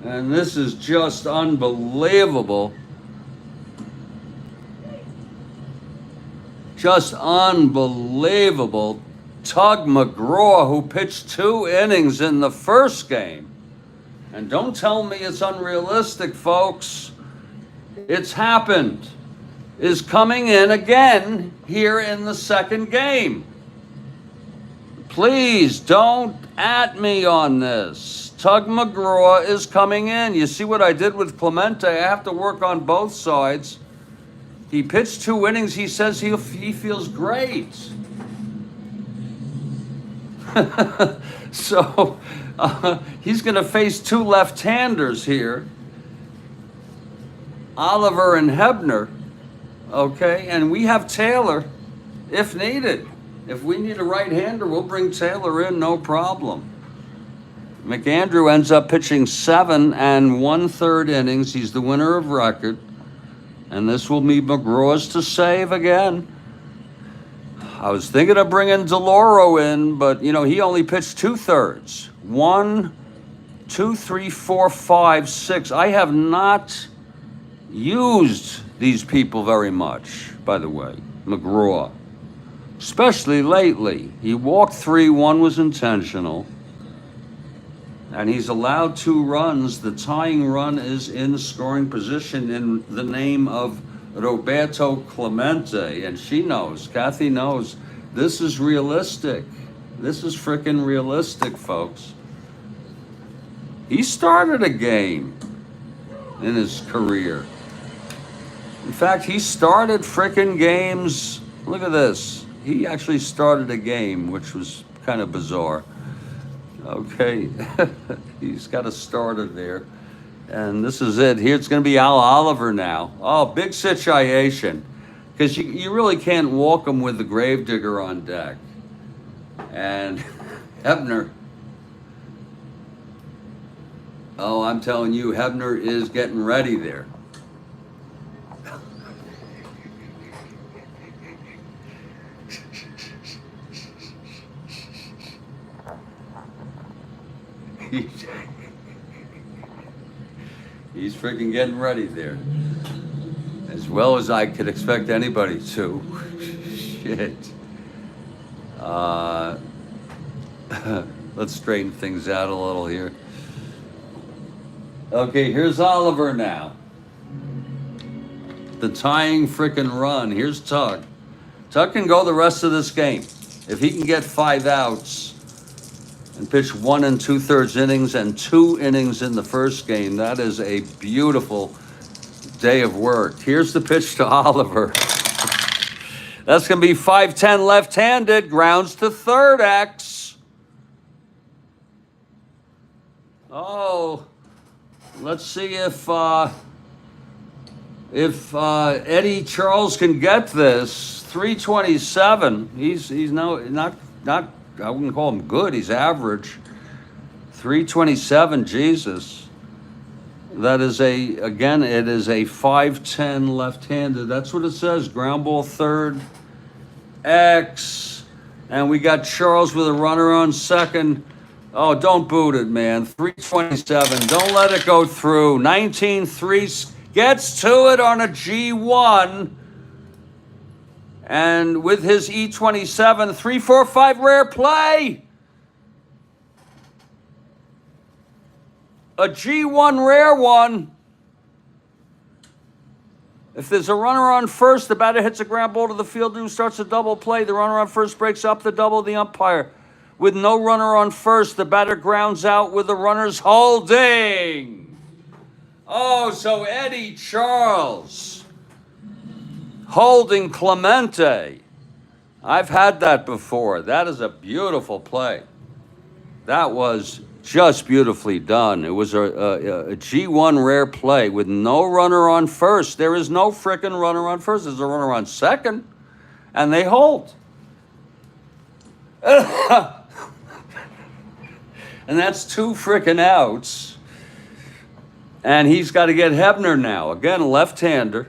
And this is just unbelievable. Just unbelievable. Tug McGraw, who pitched 2 innings in the first game. And don't tell me it's unrealistic, folks. It's happened. Is coming in again here in the second game. Please don't at me on this. Tug McGraw is coming in. You see what I did with Clemente? I have to work on both sides. He pitched 2 innings. He says he feels great. So he's going to face 2 left-handers here, Oliver and Hebner, okay? And we have Taylor if needed. If we need a right-hander, we'll bring Taylor in, no problem. McAndrew ends up pitching 7 1/3 innings. He's the winner of record. And this will be McGraw's to save again. I was thinking of bringing DeLauro in, but, he only pitched 2/3. 1, 2, 3, 4, 5, 6. I have not used these people very much, by the way, McGraw. Especially lately. He walked 3, 1 was intentional. And he's allowed 2 runs. The tying run is in scoring position in the name of Roberto Clemente. And she knows, Kathy knows, this is realistic. This is freaking realistic, folks. He started a game in his career. In fact, he started freaking games. Look at this. He actually started a game, which was kind of bizarre. Okay. He's got a starter there. And this is it. Here it's going to be Al Oliver now. Oh, big situation. Because you really can't walk him with the Gravedigger on deck. And Hebner. Oh, I'm telling you, Hebner is getting ready there. He's freaking getting ready there. As well as I could expect anybody to. Shit. Let's straighten things out a little here. Okay, here's Oliver now. The tying frickin' run. Here's Tug. Tug can go the rest of this game. If he can get 5 outs and pitch 1 2/3 innings and 2 innings in the first game, that is a beautiful day of work. Here's the pitch to Oliver. That's going to be 5-10 left-handed. Grounds to third, X. Oh, let's see if Eddie Charles can get this. 327. He's not I wouldn't call him good. He's average. 327. Jesus. That is it is a 5-10 left-handed. That's what it says. Ground ball third. X. And we got Charles with a runner on second. Oh, don't boot it, man. 327. Don't let it go through. 19-3 gets to it on a G1. And with his E27, 3-4-5 rare play. A G1 rare one. If there's a runner on first, the batter hits a ground ball to the fielder who starts a double play. The runner on first breaks up the double of the umpire. With no runner on first, the batter grounds out with the runners holding. Oh, so Eddie Charles holding Clemente. I've had that before. That is a beautiful play. That was just beautifully done. It was a G1 rare play with no runner on first. There is no frickin' runner on first. There's a runner on second, and they hold. And that's 2 frickin' outs. And he's got to get Hebner now. Again, left-hander.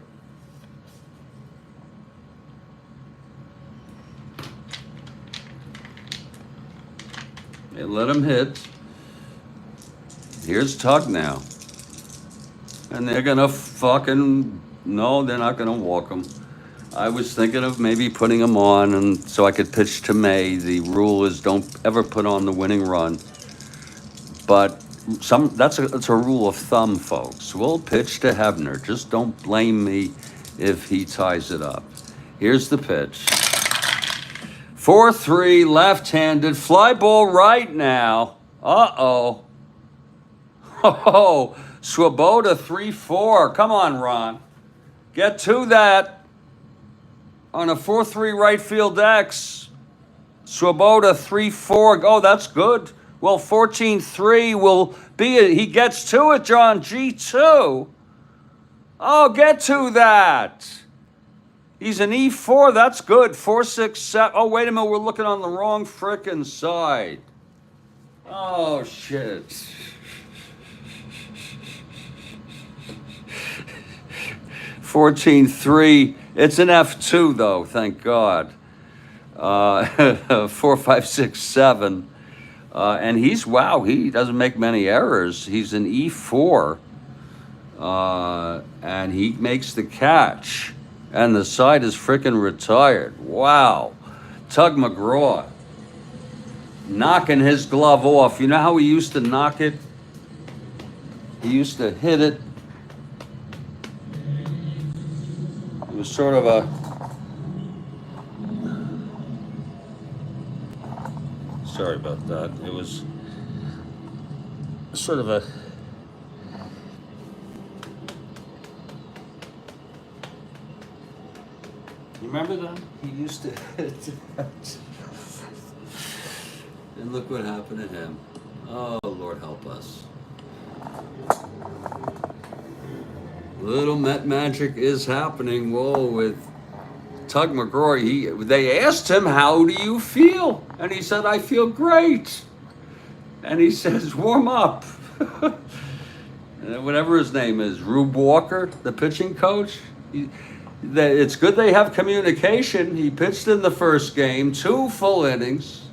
They let him hit. Here's Tug now. And they're going to no, they're not going to walk him. I was thinking of maybe putting him on and so I could pitch to May. The rule is don't ever put on the winning run. But that's a rule of thumb, folks. We'll pitch to Hebner. Just don't blame me if he ties it up. Here's the pitch. 4-3, left-handed, fly ball right now. Uh-oh. Oh, Swoboda 3-4. Come on, Ron. Get to that. On a 4-3 right field X. Swoboda 3-4. Oh, that's good. Well, 14-3 will be it. He gets to it, John. G2. Oh, get to that. He's an E4. That's good. 4-6-7. Oh, wait a minute. We're looking on the wrong frickin' side. Oh, shit. $14-3. It's an F2 though, thank God. 4, 5, 6, 7. And he doesn't make many errors. He's an E4. And he makes the catch. And the side is freaking retired. Wow. Tug McGraw knocking his glove off. You know how he used to knock it? He used to hit it. It was sort of a... Sorry about that. It was sort of a... You remember that? He used to hit that. And look what happened to him. Oh, Lord help us. Little Met magic is happening. Whoa, with Tug McGraw. They asked him, "How do you feel?" And he said, "I feel great." And he says, "Warm up." Whatever his name is, Rube Walker, the pitching coach. It's good they have communication. He pitched in the first game, 2 full innings.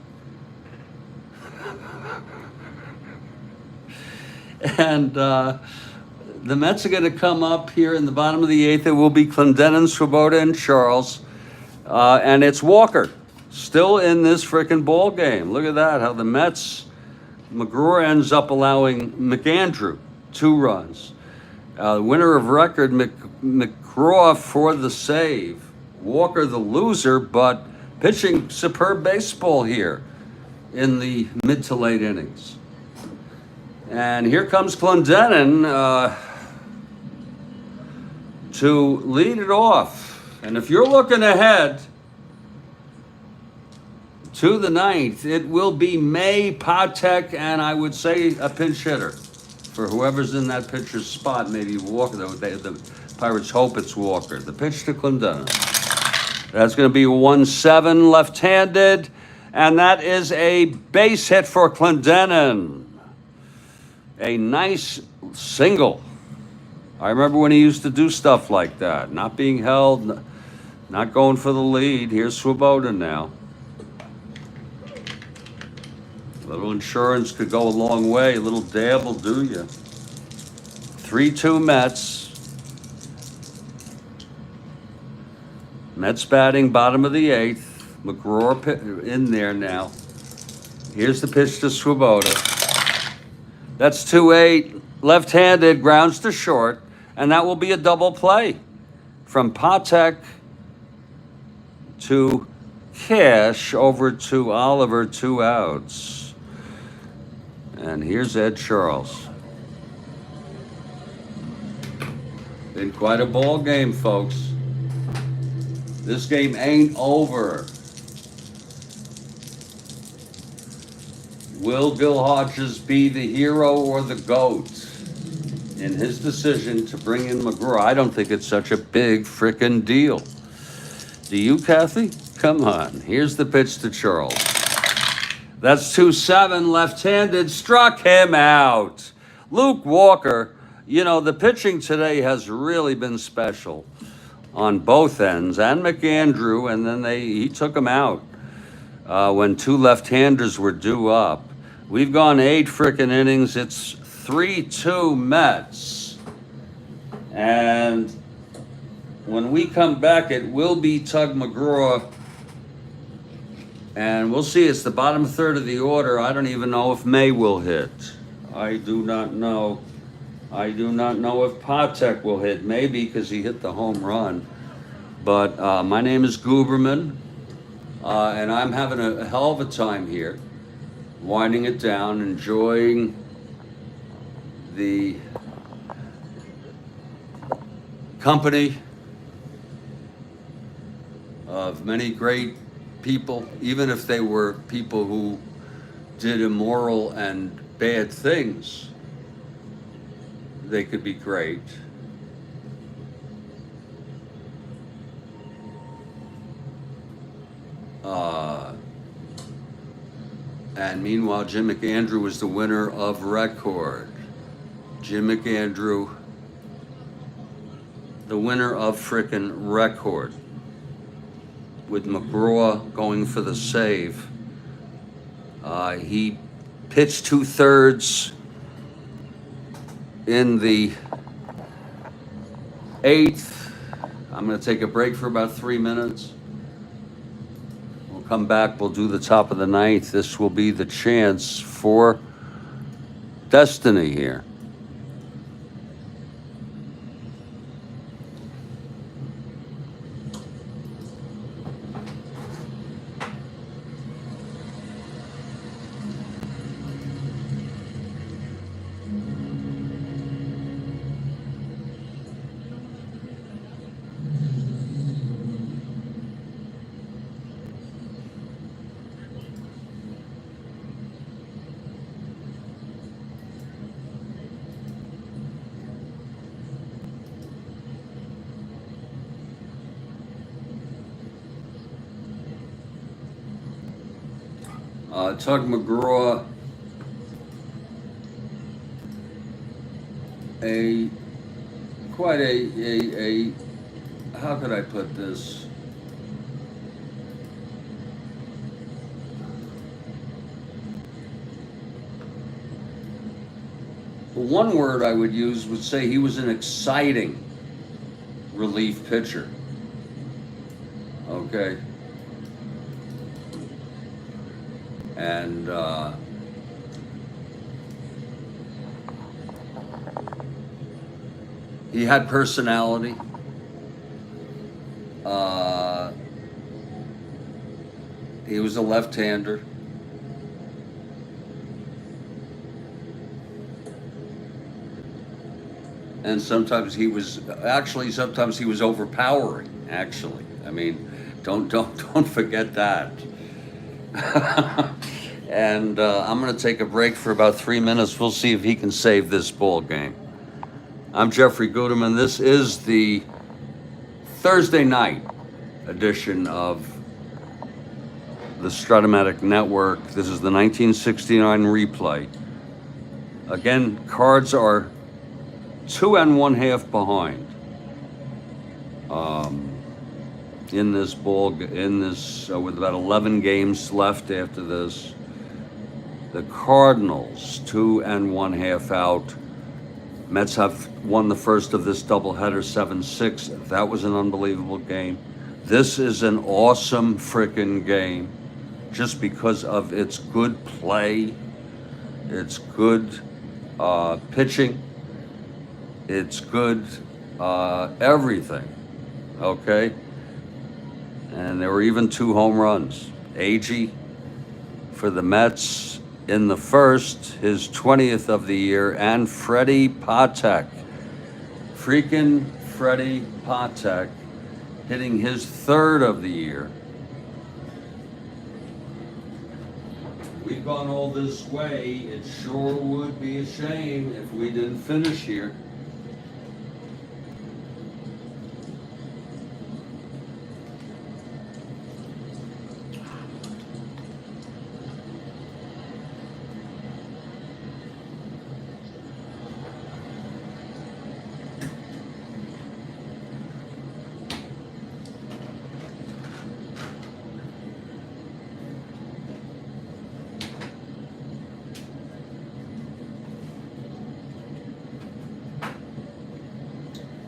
And the Mets are going to come up here in the bottom of the 8th. It will be Clendenon, Swoboda, and Charles. And it's Walker still in this frickin' ball game. Look at that, how the Mets, McGraw ends up allowing McAndrew 2 runs. Winner of record, McGraw for the save. Walker the loser, but pitching superb baseball here in the mid to late innings. And here comes Clendenon to lead it off. And if you're looking ahead to the 9th, it will be May, Patek, and I would say a pinch hitter for whoever's in that pitcher's spot. Maybe Walker. The Pirates hope it's Walker. The pitch to Clendenon. That's going to be 1-7 left-handed, and that is a base hit for Clendenon. A nice single. I remember when he used to do stuff like that, not being held, not going for the lead. Here's Swoboda now. A little insurance could go a long way. A little dab will do you. 3-2 Mets. Mets batting bottom of the 8th. McGraw in there now. Here's the pitch to Swoboda. That's 2-8, left-handed, grounds to short, and that will be a double play from Patek to Cash over to Oliver, 2 outs. And here's Ed Charles. Been quite a ball game, folks. This game ain't over. Will Bill Hodges be the hero or the GOAT in his decision to bring in McGraw? I don't think it's such a big frickin' deal. Do you, Kathy? Come on. Here's the pitch to Charles. That's 2-7, left-handed, struck him out. Luke Walker, you know, the pitching today has really been special on both ends, and McAndrew, and then he took him out when 2 left-handers were due up. We've gone 8 frickin' innings. It's 3-2 Mets. And when we come back, it will be Tug McGraw. And we'll see. It's the bottom third of the order. I don't even know if May will hit. I do not know. I do not know if Patek will hit. Maybe because he hit the home run. But my name is Guberman. And I'm having a hell of a time here. Winding it down, enjoying the company of many great people, even if they were people who did immoral and bad things. They could be great. And meanwhile, Jim McAndrew was the winner of record. Jim McAndrew, the winner of frickin' record, with McGraw going for the save. He pitched 2/3 in the 8th. I'm going to take a break for about 3 minutes. We'll come back. We'll do the top of the 9th. This will be the chance for destiny here. Tug McGraw, quite a how could I put this? One word I would use would say he was an exciting relief pitcher. Okay. And he had personality. He was a left-hander. And sometimes he was overpowering, actually. I mean, don't forget that. And I'm going to take a break for about 3 minutes. We'll see if he can save this ball game. I'm Jeffrey Guterman. This is the Thursday night edition of the Strat-O-Matic Network. This is the 1969 replay. Again, Cards are 2 1/2 behind in this with about 11 games left after this. The Cardinals 2 1/2 out. Mets have won the first of this doubleheader 7-6. That was an unbelievable game. This is an awesome frickin' game just because of its good play, its good pitching, it's good everything, okay? And there were even 2 home runs. Agee for the Mets in the first, his 20th of the year, and Freddie Patek, freaking Freddie Patek, hitting his 3rd of the year. We've gone all this way. It sure would be a shame if we didn't finish here.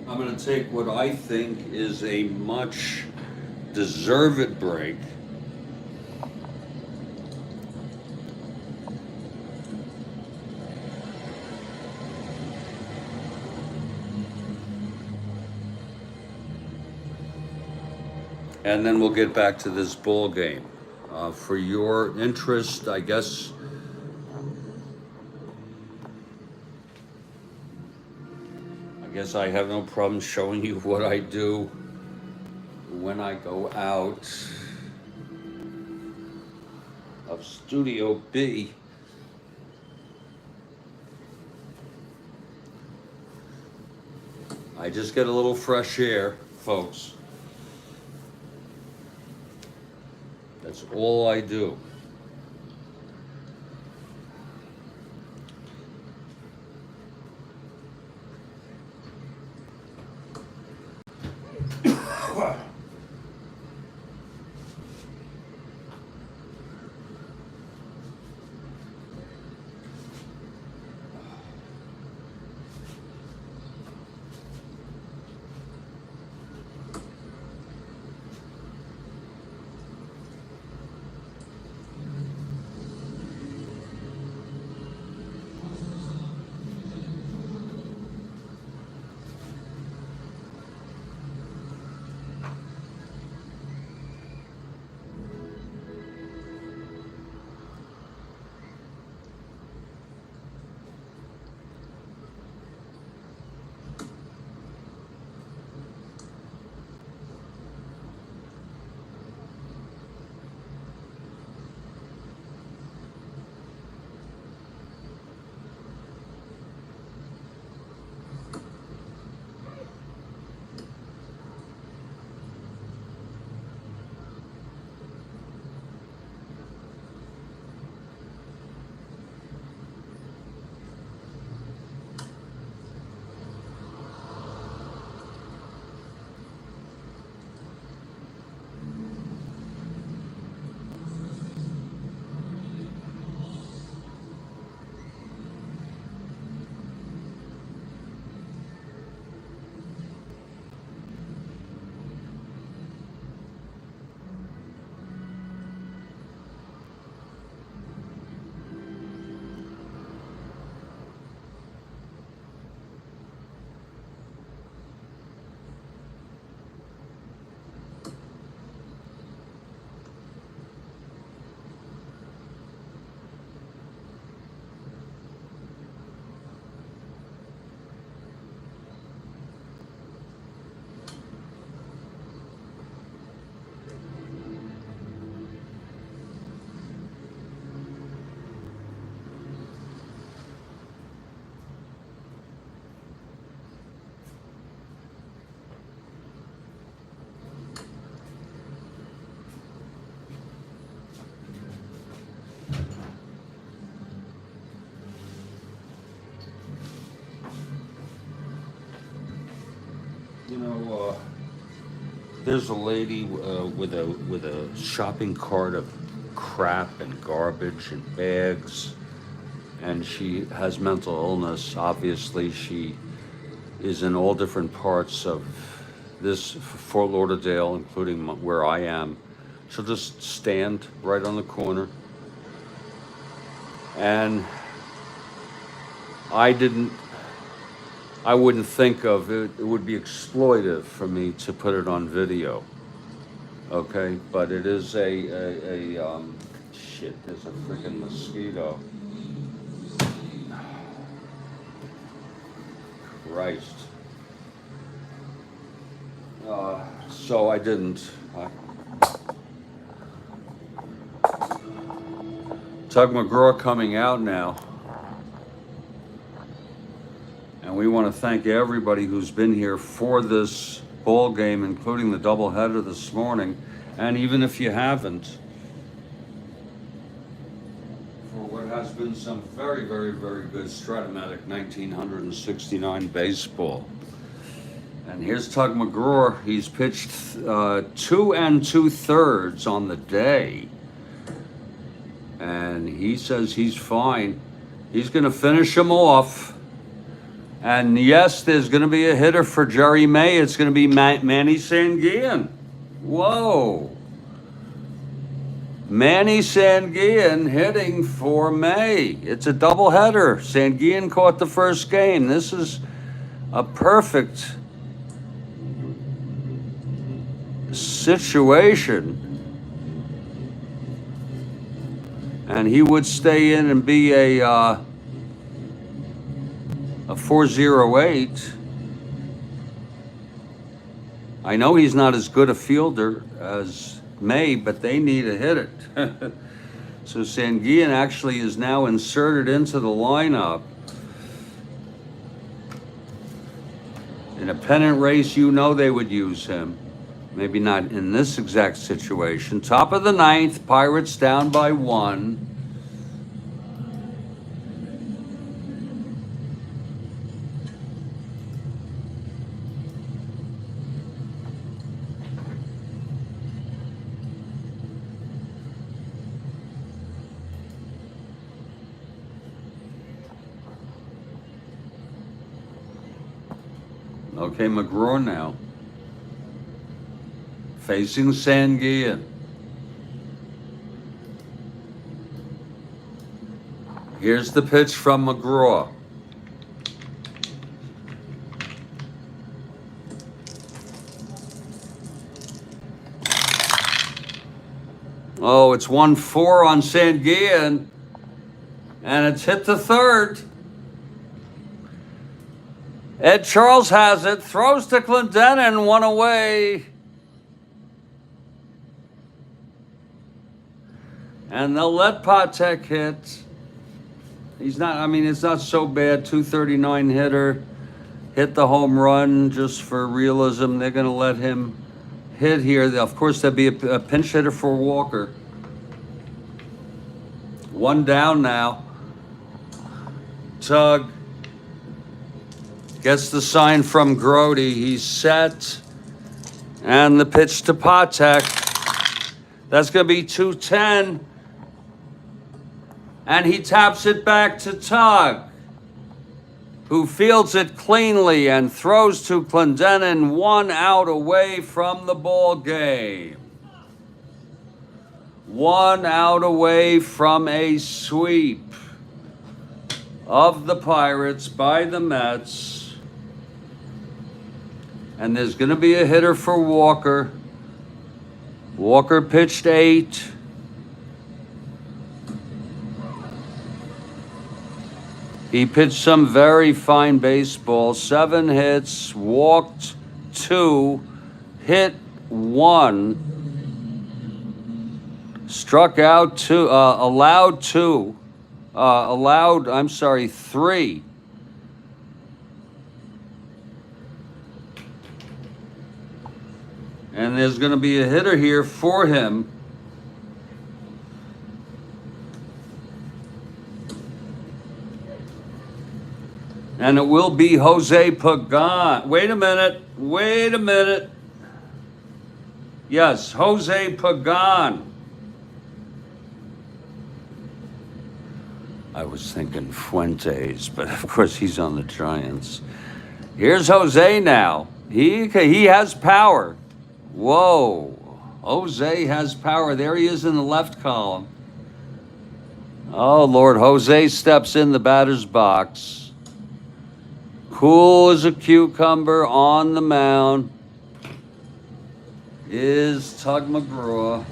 I'm going to take what I think is a much deserved break. And then we'll get back to this ball game. For your interest, I guess, I have no problem showing you what I do when I go out of Studio B. I just get a little fresh air, folks. That's all I do. You know, there's a lady with a shopping cart of crap and garbage and bags, and she has mental illness. Obviously, she is in all different parts of this Fort Lauderdale, including where I am. She'll just stand right on the corner, and I didn't. I wouldn't think of it. It would be exploitive for me to put it on video. Okay, but it is shit. There's a freaking mosquito. Christ. So I didn't. Tug McGraw coming out now. And we want to thank everybody who's been here for this ball game, including the doubleheader this morning. And even if you haven't, for what has been some very, very, very good Strat-O-Matic 1969 baseball. And here's Tug McGraw. He's pitched 2 2/3 on the day. And he says he's fine. He's going to finish him off. And yes, there's going to be a hitter for Jerry May. It's going to be Manny Sanguillen. Whoa. Manny Sanguillen hitting for May. It's a doubleheader. Sanguillen caught the first game. This is a perfect situation. And he would stay in and be a 408. I know he's not as good a fielder as May, but they need to hit it. So Sanguillen actually is now inserted into the lineup. In a pennant race, you know they would use him. Maybe not in this exact situation. Top of the 9th, Pirates down by 1. Okay, McGraw now. Facing Sanguillen. Here's the pitch from McGraw. Oh, it's 1-4 on Sanguillen. And it's hit to third. Ed Charles has it, throws to Clendenin, 1 away. And they'll let Patek hit. He's not, I mean, it's not so bad. 239 hitter, hit the home run just for realism. They're going to let him hit here. Of course, there'll be a pinch hitter for Walker. 1 down now. Tug gets the sign from Grody. He's set. And the pitch to Patek. That's going to be 2-10. And he taps it back to Tug, who fields it cleanly and throws to Clendenin, 1 out away from the ball game. 1 out away from a sweep of the Pirates by the Mets. And there's going to be a hitter for Walker. Walker pitched 8. He pitched some very fine baseball. 7 hits, walked 2, hit 1, struck out 2, allowed 2, I'm sorry, 3. And there's going to be a hitter here for him. And it will be Jose Pagan. Wait a minute. Wait a minute. Yes, Jose Pagan. I was thinking Fuentes, but of course he's on the Giants. Here's Jose now. He has power. Whoa. Jose has power. There he is in the left column. Oh, Lord. Jose steps in the batter's box. Cool as a cucumber on the mound is Tug McGraw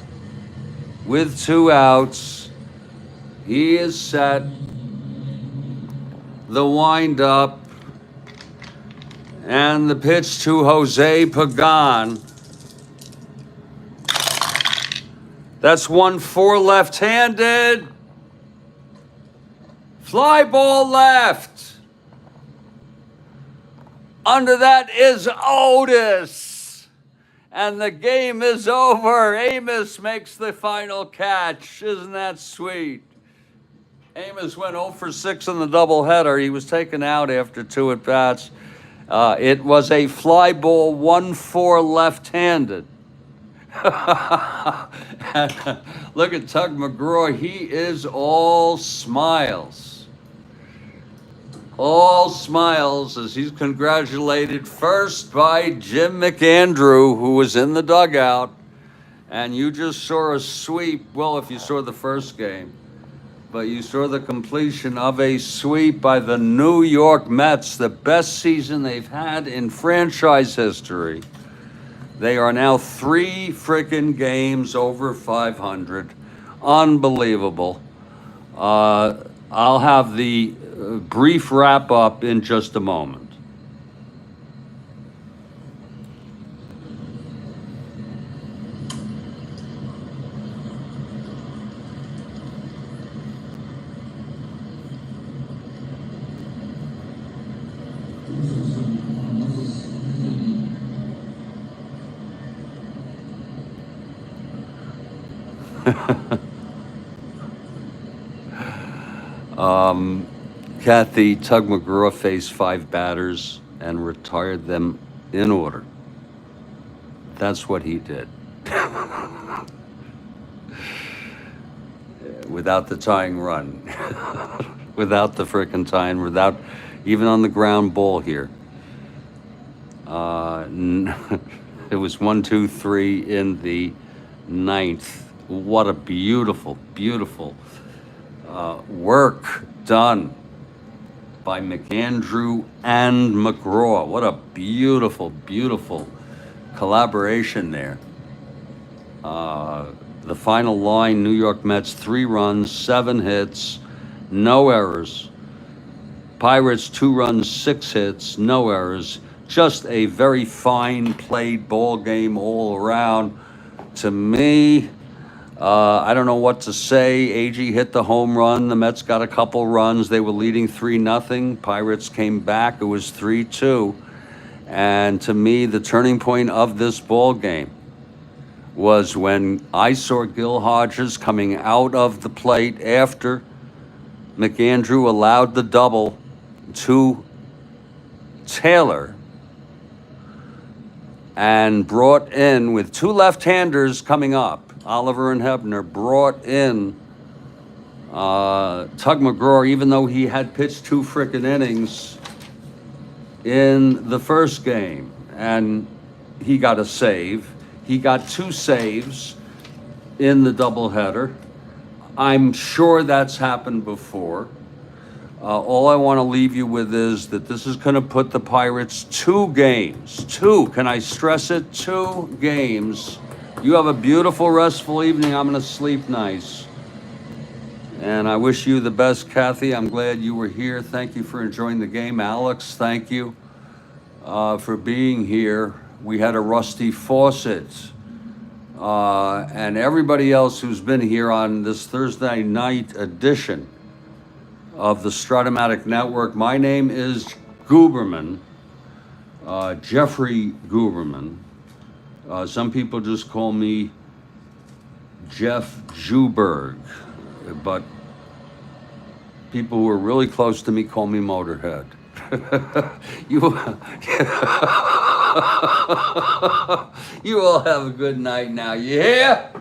with 2 outs. He is set. The wind up and the pitch to Jose Pagan. That's 1-4 left-handed. Fly ball left. Under that is Otis. And the game is over. Amos makes the final catch. Isn't that sweet? Amos went 0 for 6 in the doubleheader. He was taken out after 2 at-bats. It was a fly ball 1-4 left-handed. Look at Tug McGraw. He is all smiles. All smiles as he's congratulated first by Jim McAndrew, who was in the dugout. And you just saw a sweep. Well, if you saw the first game. But you saw the completion of a sweep by the New York Mets, the best season they've had in franchise history. They are now 3 freaking games over 500. Unbelievable. I'll have the brief wrap up in just a moment. Kathy, Tug McGraw faced 5 batters and retired them in order. That's what he did. Without the tying run. Without the frickin' tying, without even on the ground ball here. It was 1, 2, 3 in the 9th. What a beautiful, beautiful work done by McAndrew and McGraw. What a beautiful, beautiful collaboration there. The final line, New York Mets, 3 runs, 7 hits, no errors. Pirates, 2 runs, 6 hits, no errors. Just a very fine played ball game all around. To me, I don't know what to say. AG hit the home run. The Mets got a couple runs. They were leading 3-0. Pirates came back. It was 3-2. And to me, the turning point of this ball game was when I saw Gil Hodges coming out of the plate after McAndrew allowed the double to Taylor and brought in, with 2 left-handers coming up, Oliver and Hebner, brought in Tug McGraw, even though he had pitched 2 frickin' innings in the first game. And he got a save. He got 2 saves in the doubleheader. I'm sure that's happened before. All I want to leave you with is that this is going to put the Pirates 2 games. 2, can I stress it? 2 games. You have a beautiful, restful evening. I'm going to sleep nice. And I wish you the best, Kathy. I'm glad you were here. Thank you for enjoying the game. Alex, thank you for being here. We had a Rusty Fawcett. And everybody else who's been here on this Thursday night edition of the Strat-O-Matic Network. My name is Guberman, Jeffrey Guberman. Some people just call me Jeff Juberg, but people who are really close to me call me Motorhead. You, you all have a good night now. You hear?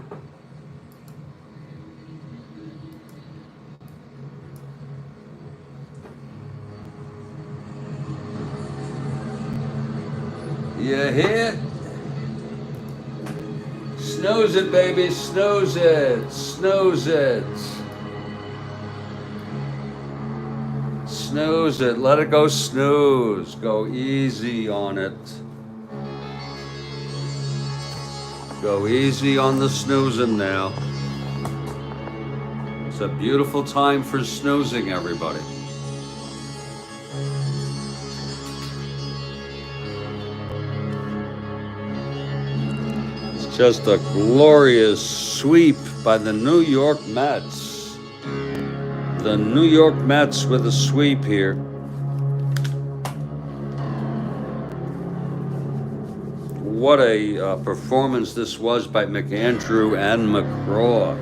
You hear? Snooze it, baby. Snooze it. Snooze it. Snooze it. Let it go snooze. Go easy on it. Go easy on the snoozing now. It's a beautiful time for snoozing, everybody. It's just a glorious sweep by the New York Mets. The New York Mets with a sweep here. What a performance this was by McAndrew and McGraw.